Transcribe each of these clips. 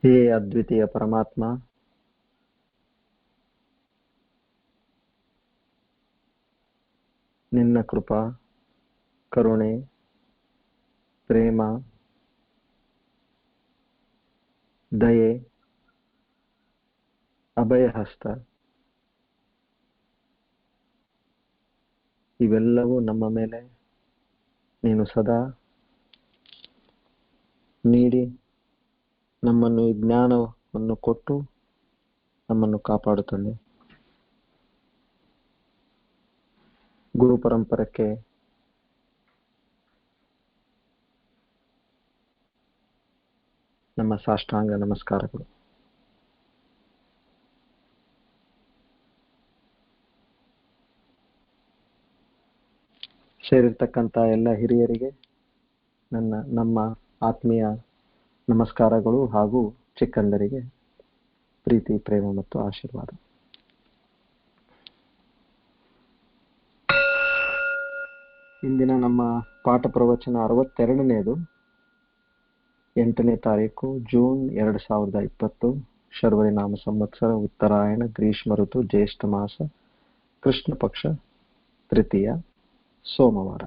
ಹೇ ಅದ್ವಿತೀಯ ಪರಮಾತ್ಮ, ನಿನ್ನ ಕೃಪಾ, ಕರುಣೆ, ಪ್ರೇಮ, ದಯೆ, ಅಭಯಹಸ್ತ ಇವೆಲ್ಲವೂ ನಮ್ಮ ಮೇಲೆ ನೀನು ಸದಾ ನೀಡಿ ನಮ್ಮನ್ನು ಈ ಜ್ಞಾನವನ್ನು ಕೊಟ್ಟು ನಮ್ಮನ್ನು ಕಾಪಾಡುತ್ತದೆ. ಗುರು ಪರಂಪರಕ್ಕೆ ನಮ್ಮ ಸಾಷ್ಟಾಂಗ ನಮಸ್ಕಾರಗಳು. ಸೇರಿರ್ತಕ್ಕಂಥ ಎಲ್ಲ ಹಿರಿಯರಿಗೆ ನಮ್ಮ ಆತ್ಮೀಯ ನಮಸ್ಕಾರಗಳು ಹಾಗೂ ಚಿಕ್ಕಂದರಿಗೆ ಪ್ರೀತಿ, ಪ್ರೇಮ ಮತ್ತು ಆಶೀರ್ವಾದ. ಇಂದಿನ ನಮ್ಮ ಪಾಠ ಪ್ರವಚನ 62ನೇದು, 8ನೇ ತಾರೀಕು ಜೂನ್ 2020, ಶರ್ವರಿ ನಾಮ ಸಂವತ್ಸರ, ಉತ್ತರಾಯಣ, ಗ್ರೀಷ್ಮ ಋತು, ಜ್ಯೇಷ್ಠ ಮಾಸ, ಕೃಷ್ಣ ಪಕ್ಷ, ತೃತೀಯ, ಸೋಮವಾರ.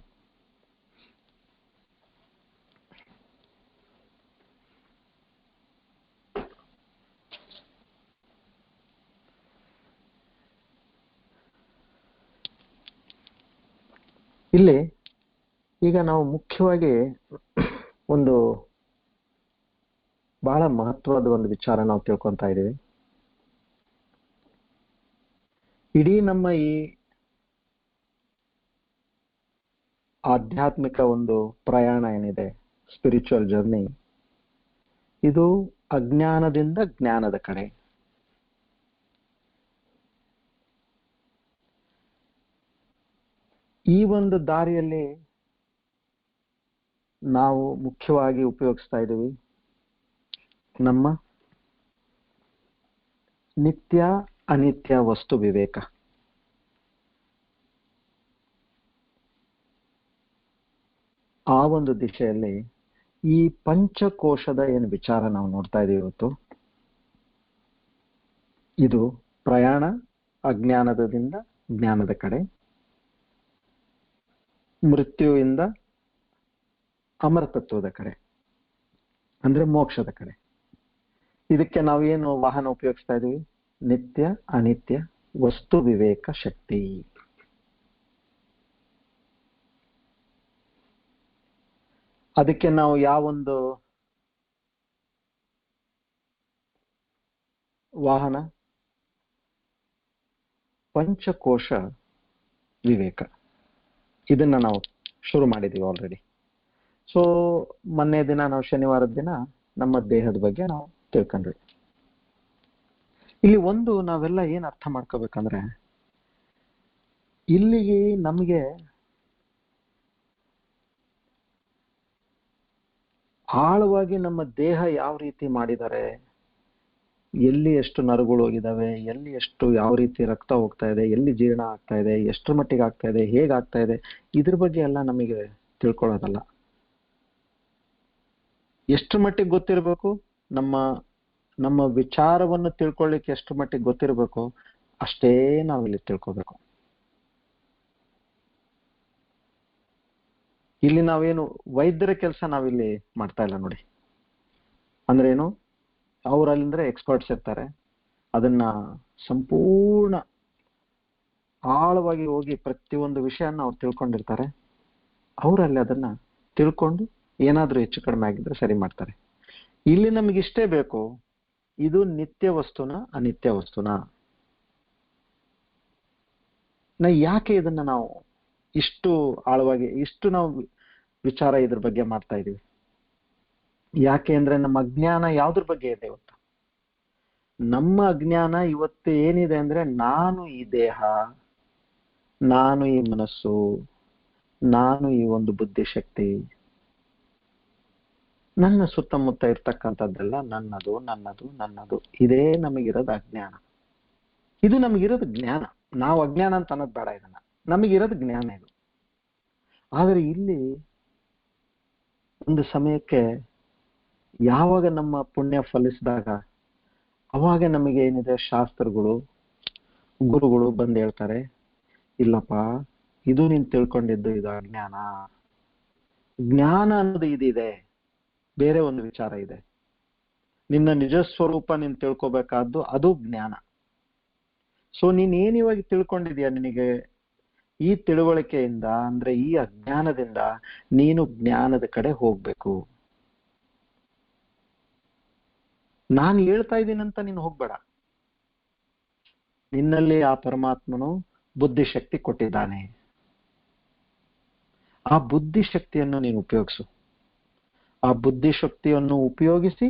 ಇಲ್ಲಿ ಈಗ ನಾವು ಮುಖ್ಯವಾಗಿ ಒಂದು ಬಹಳ ಮಹತ್ವದ ಒಂದು ವಿಚಾರ ನಾವು ತಿಳ್ಕೊತಾ ಇದ್ದೀವಿ. ಇಡೀ ನಮ್ಮ ಈ ಆಧ್ಯಾತ್ಮಿಕ ಒಂದು ಪ್ರಯಾಣ ಏನಿದೆ, ಸ್ಪಿರಿಚುವಲ್ ಜರ್ನಿ, ಇದು ಅಜ್ಞಾನದಿಂದ ಜ್ಞಾನದ ಕಡೆ. ಈ ಒಂದು ದಾರಿಯಲ್ಲಿ ನಾವು ಮುಖ್ಯವಾಗಿ ಉಪಯೋಗಿಸ್ತಾ ಇದ್ದೀವಿ ನಮ್ಮ ನಿತ್ಯ ಅನಿತ್ಯ ವಸ್ತು ವಿವೇಕ. ಆ ಒಂದು ದಿಶೆಯಲ್ಲಿ ಈ ಪಂಚಕೋಶದ ಏನು ವಿಚಾರ ನಾವು ನೋಡ್ತಾ ಇದ್ದೀವಿ ಇವತ್ತು, ಇದು ಪ್ರಯಾಣ ಅಜ್ಞಾನದಿಂದ ಜ್ಞಾನದ ಕಡೆ, ಮೃತ್ಯುವಿಂದ ಅಮರತತ್ವದ ಕಡೆ, ಅಂದ್ರೆ ಮೋಕ್ಷದ ಕಡೆ. ಇದಕ್ಕೆ ನಾವು ಏನು ವಾಹನ ಉಪಯೋಗಿಸ್ತಾ ಇದೀವಿ? ನಿತ್ಯ ಅನಿತ್ಯ ವಸ್ತು ವಿವೇಕ ಶಕ್ತಿ. ಅದಕ್ಕೆ ನಾವು ಯಾವೊಂದು ವಾಹನ? ಪಂಚಕೋಶ ವಿವೇಕ. ಇದನ್ನ ನಾವು ಶುರು ಮಾಡಿದೀವಿ ಆಲ್ರೆಡಿ. ಸೊ ಮೊನ್ನೆ ದಿನ ನಾವು ಶನಿವಾರದ ದಿನ ನಮ್ಮ ದೇಹದ ಬಗ್ಗೆ ನಾವು ತಿಳ್ಕೊಂಡ್ವಿ. ಇಲ್ಲಿ ಒಂದು ನಾವೆಲ್ಲ ಏನ್ ಅರ್ಥ ಮಾಡ್ಕೋಬೇಕಂದ್ರೆ, ಇಲ್ಲಿಗೆ ನಮಗೆ ಆಳವಾಗಿ ನಮ್ಮ ದೇಹ ಯಾವ ರೀತಿ ಮಾಡಿದ್ದಾರೆ, ಎಲ್ಲಿ ಎಷ್ಟು ನರಗಳು ಹೋಗಿದಾವೆ, ಎಲ್ಲಿ ಎಷ್ಟು ಯಾವ ರೀತಿ ರಕ್ತ ಹೋಗ್ತಾ ಇದೆ, ಎಲ್ಲಿ ಜೀರ್ಣ ಆಗ್ತಾ ಇದೆ, ಎಷ್ಟರ ಮಟ್ಟಿಗೆ ಆಗ್ತಾ ಇದೆ, ಹೇಗಾಗ್ತಾ ಇದೆ, ಇದ್ರ ಬಗ್ಗೆ ಎಲ್ಲ ನಮಗೆ ತಿಳ್ಕೊಳ್ಳೋದಲ್ಲ. ಎಷ್ಟು ಮಟ್ಟಿಗೆ ಗೊತ್ತಿರಬೇಕು, ನಮ್ಮ ವಿಚಾರವನ್ನು ತಿಳ್ಕೊಳ್ಳಿಕ್ಕೆ ಎಷ್ಟು ಮಟ್ಟಿಗೆ ಗೊತ್ತಿರಬೇಕು, ಅಷ್ಟೇ ನಾವಿಲ್ಲಿ ತಿಳ್ಕೋಬೇಕು. ಇಲ್ಲಿ ನಾವೇನು ವೈದ್ಯರ ಕೆಲಸ ನಾವಿಲ್ಲಿ ಮಾಡ್ತಾ ಇಲ್ಲ ನೋಡಿ. ಅಂದ್ರೆ ಏನು, ಅವರಲ್ಲಿಂದ್ರೆ ಎಕ್ಸ್ಪರ್ಟ್ಸ್ ಇರ್ತಾರೆ, ಅದನ್ನ ಸಂಪೂರ್ಣ ಆಳವಾಗಿ ಹೋಗಿ ಪ್ರತಿಯೊಂದು ವಿಷಯನ ಅವ್ರು ತಿಳ್ಕೊಂಡಿರ್ತಾರೆ. ಅವರಲ್ಲಿ ಅದನ್ನ ತಿಳ್ಕೊಂಡು ಏನಾದ್ರೂ ಹೆಚ್ಚು ಕಡಿಮೆ ಆಗಿದ್ರೆ ಸರಿ ಮಾಡ್ತಾರೆ. ಇಲ್ಲಿ ನಮ್ಗೆ ಇಷ್ಟೇ ಬೇಕು, ಇದು ನಿತ್ಯ ವಸ್ತುನ ಅನಿತ್ಯ ವಸ್ತುನ. ಯಾಕೆ ಇದನ್ನ ನಾವು ಇಷ್ಟು ಆಳವಾಗಿ ಇಷ್ಟು ನಾವು ವಿಚಾರ ಇದ್ರ ಬಗ್ಗೆ ಮಾಡ್ತಾ ಇದೀವಿ? ಯಾಕೆ ಅಂದ್ರೆ ನಮ್ಮ ಅಜ್ಞಾನ ಯಾವ್ದ್ರ ಬಗ್ಗೆ ಇದೆ ಇವತ್ತು? ನಮ್ಮ ಅಜ್ಞಾನ ಇವತ್ತು ಏನಿದೆ ಅಂದ್ರೆ, ನಾನು ಈ ದೇಹ, ನಾನು ಈ ಮನಸ್ಸು, ನಾನು ಈ ಒಂದು ಬುದ್ಧಿಶಕ್ತಿ, ನನ್ನ ಸುತ್ತಮುತ್ತ ಇರ್ತಕ್ಕಂಥದ್ದೆಲ್ಲ ನನ್ನದು ನನ್ನದು ನನ್ನದು. ಇದೇ ನಮಗಿರೋದು ಅಜ್ಞಾನ. ಇದು ನಮಗಿರೋದು ಜ್ಞಾನ. ನಾವು ಅಜ್ಞಾನ ಅಂತ ಅನ್ನೋದು ಬೇಡ, ಇದನ್ನ ನಮಗಿರೋದು ಜ್ಞಾನ ಇದು. ಆದ್ರೆ ಇಲ್ಲಿ ಒಂದು ಸಮಯಕ್ಕೆ ಯಾವಾಗ ನಮ್ಮ ಪುಣ್ಯ ಫಲಿಸಿದಾಗ ಅವಾಗ ನಮಗೆ ಏನಿದೆ, ಶಾಸ್ತ್ರಗಳು ಗುರುಗಳು ಬಂದು ಹೇಳ್ತಾರೆ, ಇಲ್ಲಪ್ಪ, ಇದು ನೀನ್ ತಿಳ್ಕೊಂಡಿದ್ದು ಇದು ಅಜ್ಞಾನ. ಜ್ಞಾನ ಅನ್ನೋದು ಇದಿದೆ, ಬೇರೆ ಒಂದು ವಿಚಾರ ಇದೆ. ನಿನ್ನ ನಿಜ ಸ್ವರೂಪ ನೀನ್ ತಿಳ್ಕೊಬೇಕಾದ್ದು ಅದು ಜ್ಞಾನ. ಸೊ ನೀನ್ ಏನ್ ಇವಾಗ ತಿಳ್ಕೊಂಡಿದ್ಯಾ, ನಿನಗೆ ಈ ತಿಳುವಳಿಕೆಯಿಂದ ಅಂದ್ರೆ ಈ ಅಜ್ಞಾನದಿಂದ ನೀನು ಜ್ಞಾನದ ಕಡೆ ಹೋಗ್ಬೇಕು. ನಾನು ಹೇಳ್ತಾ ಇದ್ದೀನಂತ ನೀನು ಹೋಗ್ಬೇಡ. ನಿನ್ನಲ್ಲಿ ಆ ಪರಮಾತ್ಮನು ಬುದ್ಧಿಶಕ್ತಿ ಕೊಟ್ಟಿದ್ದಾನೆ. ಆ ಬುದ್ಧಿಶಕ್ತಿಯನ್ನು ನೀನು ಉಪಯೋಗಿಸು. ಆ ಬುದ್ಧಿಶಕ್ತಿಯನ್ನು ಉಪಯೋಗಿಸಿ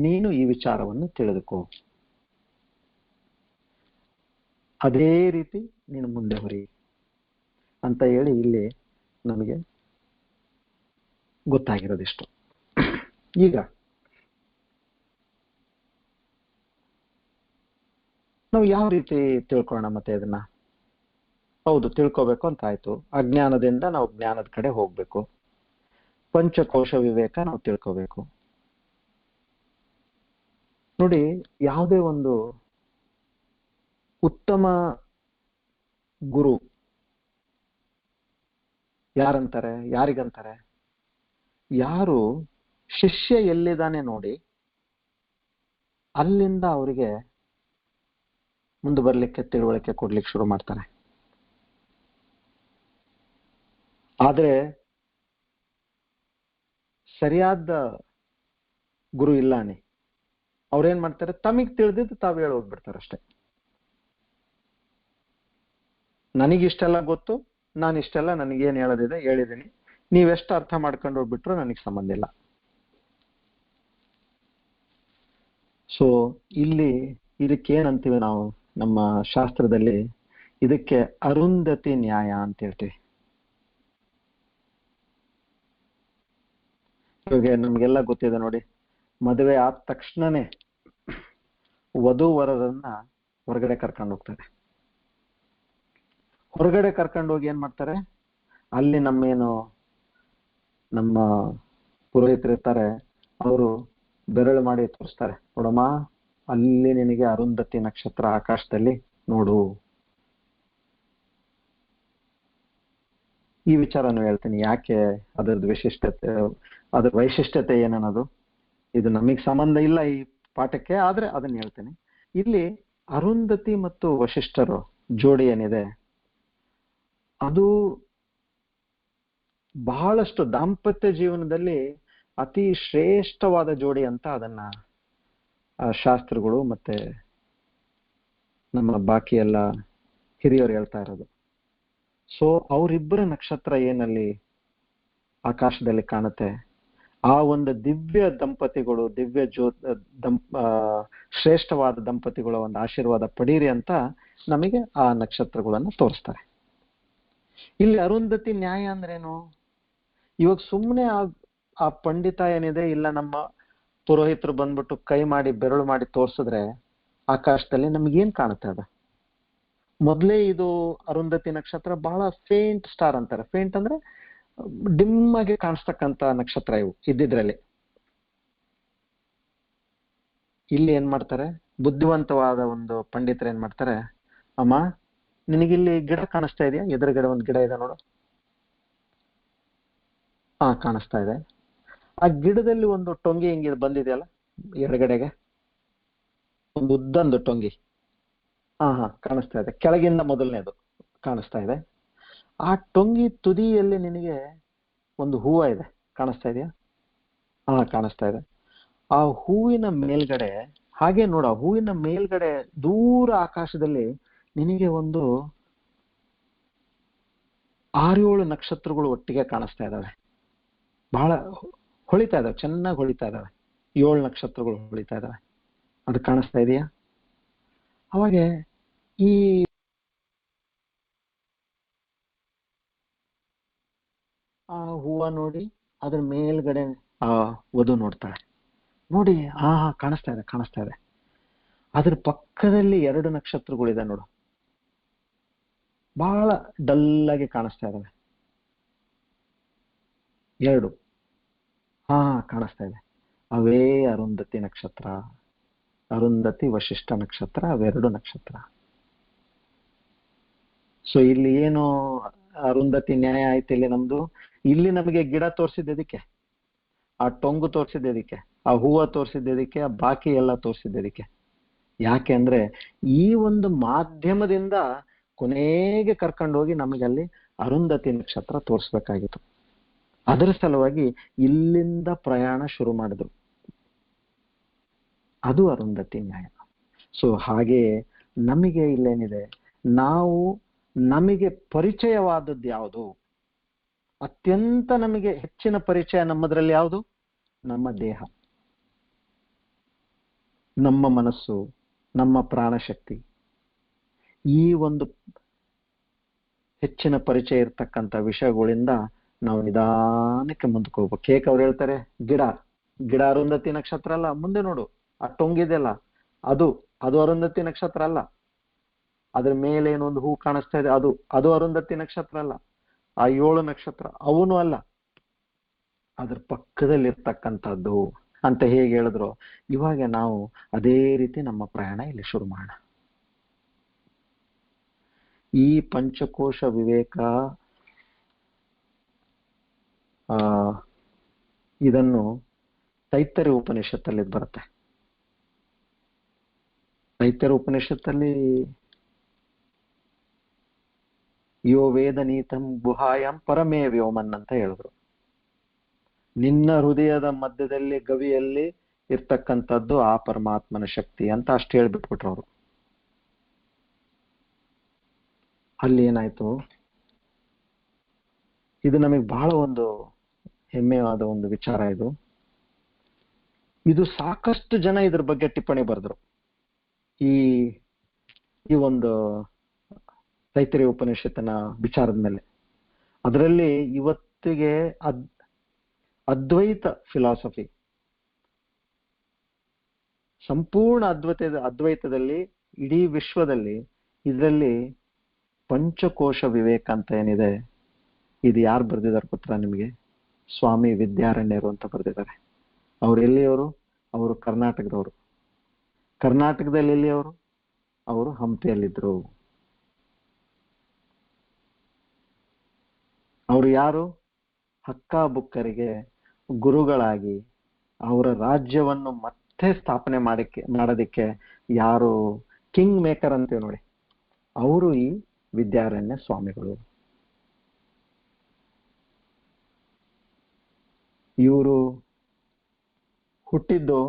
ನೀನು ಈ ವಿಚಾರವನ್ನು ತಿಳಿದುಕೋ. ಅದೇ ರೀತಿ ನೀನು ಮುಂದೆ ಹೊರಿ ಅಂತ ಹೇಳಿ ಇಲ್ಲಿ ನಮಗೆ ಗೊತ್ತಾಗಿರೋದಿಷ್ಟು. ಈಗ ನಾವು ಯಾವ ರೀತಿ ತಿಳ್ಕೊಳ್ಳೋಣ ಮತ್ತೆ ಇದನ್ನ? ಹೌದು, ತಿಳ್ಕೊಬೇಕು ಅಂತ ಆಯ್ತು. ಅಜ್ಞಾನದಿಂದ ನಾವು ಜ್ಞಾನದ ಕಡೆ ಹೋಗ್ಬೇಕು. ಪಂಚಕೋಶ ವಿವೇಕ ನಾವು ತಿಳ್ಕೋಬೇಕು. ನೋಡಿ, ಯಾವುದೇ ಒಂದು ಉತ್ತಮ ಗುರು ಯಾರಿಗಂತಾರೆ? ಯಾರು ಶಿಷ್ಯ ಎಲ್ಲಿದ್ದಾನೆ ನೋಡಿ ಅಲ್ಲಿಂದ ಅವರಿಗೆ ಮುಂದೆ ಬರ್ಲಿಕ್ಕೆ, ತಿಳುವಳಿಕೆ ಕೊಡ್ಲಿಕ್ಕೆ ಶುರು ಮಾಡ್ತಾರೆ. ಆದ್ರೆ ಸರಿಯಾದ ಗುರು ಇಲ್ಲಾನೆ, ಅವ್ರೇನ್ ಮಾಡ್ತಾರೆ, ತಮಗ್ ತಿಳಿದಿದ್ದು ತಾವು ಹೇಳಿ ಹೋಗ್ಬಿಡ್ತಾರೆ ಅಷ್ಟೇ. ನನಗಿಷ್ಟೆಲ್ಲ ಗೊತ್ತು, ನಾನು ಇಷ್ಟೆಲ್ಲ ನನಗೇನು ಹೇಳೋದಿದೆ ಹೇಳಿದ್ದೀನಿ, ನೀವೆಷ್ಟು ಅರ್ಥ ಮಾಡ್ಕೊಂಡು ಹೋಗ್ಬಿಟ್ರು ನನಗೆ ಸಂಬಂಧ ಇಲ್ಲ. ಸೊ ಇಲ್ಲಿ ಇದಕ್ಕೇನಂತೀವಿ ನಾವು ನಮ್ಮ ಶಾಸ್ತ್ರದಲ್ಲಿ? ಇದಕ್ಕೆ ಅರುಂಧತಿ ನ್ಯಾಯ ಅಂತ ಹೇಳ್ತೀವಿ. ಇವಾಗ ನಮ್ಗೆಲ್ಲ ಗೊತ್ತಿದೆ ನೋಡಿ, ಮದುವೆ ಆದ ತಕ್ಷಣನೇ ವಧು ವರರನ್ನ ಹೊರಗಡೆ ಕರ್ಕೊಂಡು ಹೋಗ್ತಾರೆ. ಹೊರಗಡೆ ಕರ್ಕೊಂಡು ಹೋಗಿ ಏನ್ ಮಾಡ್ತಾರೆ, ಅಲ್ಲಿ ನಮ್ಮ ಪುರೋಹಿತರು ಇರ್ತಾರೆ, ಅವರು ಬೆರಳು ಮಾಡಿ ತೋರಿಸ್ತಾರೆ, ನೋಡಮ್ಮ ಅಲ್ಲಿ ನಿನಗೆ ಅರುಂಧತಿ ನಕ್ಷತ್ರ ಆಕಾಶದಲ್ಲಿ ನೋಡು. ಈ ವಿಚಾರನು ಹೇಳ್ತೀನಿ, ಯಾಕೆ ಅದರದ್ದು ವಿಶಿಷ್ಟತೆ, ಅದ್ರ ವೈಶಿಷ್ಟ್ಯತೆ ಏನನ್ನೋದು ಇದು ನಮಗ್ ಸಂಬಂಧ ಇಲ್ಲ ಈ ಪಾಠಕ್ಕೆ, ಆದ್ರೆ ಅದನ್ನ ಹೇಳ್ತೀನಿ. ಇಲ್ಲಿ ಅರುಂಧತಿ ಮತ್ತು ವಶಿಷ್ಠರು ಜೋಡಿ ಏನಿದೆ, ಅದು ಬಹಳಷ್ಟು ದಾಂಪತ್ಯ ಜೀವನದಲ್ಲಿ ಅತಿ ಶ್ರೇಷ್ಠವಾದ ಜೋಡಿ ಅಂತ ಅದನ್ನ ಶಾಸ್ತ್ರಗಳು ಮತ್ತೆ ನಮ್ಮ ಬಾಕಿ ಎಲ್ಲ ಹಿರಿಯರು ಹೇಳ್ತಾ ಇರೋದು. ಸೊ ಅವರಿಬ್ಬರ ನಕ್ಷತ್ರ ಏನಲ್ಲಿ ಆಕಾಶದಲ್ಲಿ ಕಾಣುತ್ತೆ, ಆ ಒಂದು ದಿವ್ಯ ದಂಪತಿಗಳು, ಶ್ರೇಷ್ಠವಾದ ದಂಪತಿಗಳ ಒಂದು ಆಶೀರ್ವಾದ ಪಡೀರಿ ಅಂತ ನಮಗೆ ಆ ನಕ್ಷತ್ರಗಳನ್ನು ತೋರಿಸ್ತಾರೆ. ಇಲ್ಲಿ ಅರುಂಧತಿ ನ್ಯಾಯ ಅಂದ್ರೇನು? ಇವಾಗ ಸುಮ್ಮನೆ ಆ ಪಂಡಿತ ಏನಿದೆ, ಇಲ್ಲ ನಮ್ಮ ಪುರೋಹಿತರು ಬಂದ್ಬಿಟ್ಟು ಕೈ ಮಾಡಿ ಬೆರಳು ಮಾಡಿ ತೋರಿಸಿದ್ರೆ ಆಕಾಶದಲ್ಲಿ ನಮ್ಗೇನ್ ಕಾಣುತ್ತೆ? ಅದು ಮೊದಲೇ ಇದು ಅರುಂಧತಿ ನಕ್ಷತ್ರ ಬಹಳ ಫೇಂಟ್ ಸ್ಟಾರ್ ಅಂತಾರೆ. ಫೇಂಟ್ ಅಂದ್ರೆ ಡಿಮ್ ಆಗಿ ಕಾಣಿಸ್ತಕ್ಕಂತ ನಕ್ಷತ್ರ ಇವು ಇದ್ದಿದ್ರಲ್ಲಿ. ಇಲ್ಲಿ ಏನ್ ಮಾಡ್ತಾರೆ, ಬುದ್ಧಿವಂತವಾದ ಒಂದು ಪಂಡಿತರು ಏನ್ ಮಾಡ್ತಾರೆ, ಅಮ್ಮ ನಿನಗಿಲ್ಲಿ ಗಿಡ ಕಾಣಿಸ್ತಾ ಇದೆಯಾ? ಎದುರುಗಡೆ ಒಂದು ಗಿಡ ಇದೆ ನೋಡು. ಕಾಣಿಸ್ತಾ ಇದೆ. ಆ ಗಿಡದಲ್ಲಿ ಒಂದು ಟೊಂಗಿ ಹಿಂಗೆ ಬಂದಿದೆಯಲ್ಲ ಎಡಗಡೆಗೆ, ಒಂದು ಉದ್ದಂದು ಟೊಂಗಿ. ಕಾಣಿಸ್ತಾ ಇದೆ. ಕೆಳಗಿಂದ ಮೊದಲನೇದು ಕಾಣಿಸ್ತಾ ಇದೆ. ಆ ಟೊಂಗಿ ತುದಿಯಲ್ಲಿ ನಿನಗೆ ಒಂದು ಹೂವ ಇದೆ, ಕಾಣಿಸ್ತಾ ಇದೆಯಾ? ಕಾಣಿಸ್ತಾ ಇದೆ. ಆ ಹೂವಿನ ಮೇಲ್ಗಡೆ ಹಾಗೆ ನೋಡ, ಹೂವಿನ ಮೇಲ್ಗಡೆ ದೂರ ಆಕಾಶದಲ್ಲಿ ನಿನಗೆ ಒಂದು 6-7 ನಕ್ಷತ್ರಗಳು ಒಟ್ಟಿಗೆ ಕಾಣಿಸ್ತಾ ಇದ್ದಾವೆ. ಬಹಳ ಹೊಳಿತಾ ಇದಾವೆ, ಚೆನ್ನಾಗಿ ಹೊಳಿತಾ ಇದಾವೆ. 7 ನಕ್ಷತ್ರಗಳು ಹೊಳಿತಾ ಇದಾವೆ. ಅದು ಕಾಣಿಸ್ತಾ ಇದೆಯಾ? ಅವಾಗ ಈ ಹೂವ ನೋಡಿ ಅದ್ರ ಮೇಲ್ಗಡೆ ವಧು ನೋಡ್ತಾಳೆ. ನೋಡಿ, ಕಾಣಿಸ್ತಾ ಇದೆ, ಕಾಣಿಸ್ತಾ ಇದೆ. ಅದ್ರ ಪಕ್ಕದಲ್ಲಿ 2 ನಕ್ಷತ್ರಗಳಿದೆ ನೋಡು, ಬಹಳ ಡಲ್ಲಾಗಿ ಕಾಣಿಸ್ತಾ ಇದಾವೆ. 2 ಕಾಣಿಸ್ತಾ ಇದೆ. ಅವೇ ಅರುಂಧತಿ ನಕ್ಷತ್ರ, ಅರುಂಧತಿ ವಶಿಷ್ಠ ನಕ್ಷತ್ರ, ಅವೆರಡು ನಕ್ಷತ್ರ. ಸೊ ಇಲ್ಲಿ ಏನು ಅರುಂಧತಿ ನ್ಯಾಯ ಆಯ್ತು ಇಲ್ಲಿ ನಮ್ದು. ಇಲ್ಲಿ ನಮಗೆ ಗಿಡ ತೋರಿಸಿದ್ದಕ್ಕೆ, ಆ ಟೊಂಗು ತೋರಿಸಿದ್ದಕ್ಕೆ, ಆ ಹೂವು ತೋರಿಸಿದ್ದಕ್ಕೆ, ಆ ಬಾಕಿ ಎಲ್ಲ ತೋರಿಸಿದ್ದಕ್ಕೆ. ಯಾಕೆ ಅಂದ್ರೆ ಈ ಒಂದು ಮಾಧ್ಯಮದಿಂದ ಕೊನೆಗೆ ಕರ್ಕೊಂಡೋಗಿ ನಮಗಲ್ಲಿ ಅರುಂಧತಿ ನಕ್ಷತ್ರ ತೋರಿಸ್ಬೇಕಾಗಿತ್ತು. ಅದರ ಸಲುವಾಗಿ ಇಲ್ಲಿಂದ ಪ್ರಯಾಣ ಶುರು ಮಾಡಿದ್ರು. ಅದು ಅರುಂಧತಿ ನ್ಯಾಯ. ಸೊ ಹಾಗೆ ನಮಗೆ ಇಲ್ಲೇನಿದೆ, ನಾವು ನಮಗೆ ಪರಿಚಯವಾದದ್ದು ಯಾವುದು, ಅತ್ಯಂತ ನಮಗೆ ಹೆಚ್ಚಿನ ಪರಿಚಯ ನಮ್ಮದ್ರಲ್ಲಿ ಯಾವುದು? ನಮ್ಮ ದೇಹ, ನಮ್ಮ ಮನಸ್ಸು, ನಮ್ಮ ಪ್ರಾಣಶಕ್ತಿ. ಈ ಒಂದು ಹೆಚ್ಚಿನ ಪರಿಚಯ ಇರ್ತಕ್ಕಂಥ ವಿಷಯಗಳಿಂದ ನಾವು ನಿಧಾನಕ್ಕೆ ಮುಂದಕ್ಕೆ ಹೋಗ್ಬೇಕು. ಕೇಕ್ ಅವ್ರು ಹೇಳ್ತಾರೆ ಗಿಡ ಗಿಡ ಅರುಂಧತಿ ನಕ್ಷತ್ರ ಅಲ್ಲ, ಮುಂದೆ ನೋಡು ಆ ಟೊಂಗಿದೆಯಲ್ಲ, ಅದು ಅದು ಅರುಂಧತಿ ನಕ್ಷತ್ರ ಅಲ್ಲ. ಅದ್ರ ಮೇಲೆ ಏನೊಂದು ಹೂ ಕಾಣಿಸ್ತಾ ಇದೆ, ಅದು ಅದು ಅರುಂಧತಿ ನಕ್ಷತ್ರ ಅಲ್ಲ. ಆ 7 ನಕ್ಷತ್ರ ಅವನು ಅಲ್ಲ, ಅದ್ರ ಪಕ್ಕದಲ್ಲಿ ಇರ್ತಕ್ಕಂಥದ್ದು ಅಂತ ಹೇಗೆ ಹೇಳಿದ್ರು. ಇವಾಗ ನಾವು ಅದೇ ರೀತಿ ನಮ್ಮ ಪ್ರಯಾಣ ಇಲ್ಲಿ ಶುರು ಮಾಡೋಣ. ಈ ಪಂಚಕೋಶ ವಿವೇಕ ಇದನ್ನು ತೈತ್ತರೀಯ ಉಪನಿಷತ್ತಲ್ಲಿ ಬರುತ್ತೆ. ತೈತ್ತರೀಯ ಉಪನಿಷತ್ತಲ್ಲಿ ಯೋ ವೇದ ನೀತಂ ಗುಹಾಯಂ ಪರಮೇ ವ್ಯೋಮನ್ ಅಂತ ಹೇಳಿದ್ರು. ನಿನ್ನ ಹೃದಯದ ಮಧ್ಯದಲ್ಲಿ ಗವಿಯಲ್ಲಿ ಇರ್ತಕ್ಕಂಥದ್ದು ಆ ಪರಮಾತ್ಮನ ಶಕ್ತಿ ಅಂತ ಅಷ್ಟು ಹೇಳ್ಬಿಟ್ಬಿಟ್ರು ಅವರು. ಅಲ್ಲಿ ಏನಾಯ್ತು, ಇದು ನಮಗೆ ಬಹಳ ಒಂದು ಹೆಮ್ಮೆಯಾದ ಒಂದು ವಿಚಾರ. ಇದು ಸಾಕಷ್ಟು ಜನ ಇದ್ರ ಬಗ್ಗೆ ಟಿಪ್ಪಣಿ ಬರೆದ್ರು. ಈ ಒಂದು ತೈತ್ತರೀಯ ಉಪನಿಷತ್ತಿನ ವಿಚಾರದ ಮೇಲೆ. ಅದರಲ್ಲಿ ಇವತ್ತಿಗೆ ಅದ್ವೈತ ಫಿಲಾಸಫಿ, ಸಂಪೂರ್ಣ ಅದ್ವೈತದಲ್ಲಿ ಇಡೀ ವಿಶ್ವದಲ್ಲಿ ಇದರಲ್ಲಿ ಪಂಚಕೋಶ ವಿವೇಕ ಅಂತ ಏನಿದೆ, ಇದು ಯಾರು ಬರೆದಿದ್ದಾರೆ ಗೊತ್ತಾ ನಿಮಗೆ? ಸ್ವಾಮಿ ವಿದ್ಯಾರಣ್ಯರು ಅಂತ ಬರೆದಿದ್ದಾರೆ. ಅವ್ರು ಎಲ್ಲಿಯವರು? ಅವರು ಕರ್ನಾಟಕದವರು. ಕರ್ನಾಟಕದಲ್ಲಿ ಎಲ್ಲಿಯವರು? ಅವರು ಹಂಪಿಯಲ್ಲಿದ್ರು. ಅವರು ಯಾರು? ಹಕ್ಕ ಬುಕ್ಕರಿಗೆ ಗುರುಗಳಾಗಿ ಅವರ ರಾಜ್ಯವನ್ನು ಮತ್ತೆ ಸ್ಥಾಪನೆ ಮಾಡೋದಿಕ್ಕೆ ಯಾರು ಕಿಂಗ್ ಮೇಕರ್ ಅಂತೀವಿ ನೋಡಿ, ಅವರು ಈ ವಿದ್ಯಾರಣ್ಯ ಸ್ವಾಮಿಗಳು. ಇವರು ಹುಟ್ಟಿದ್ದು,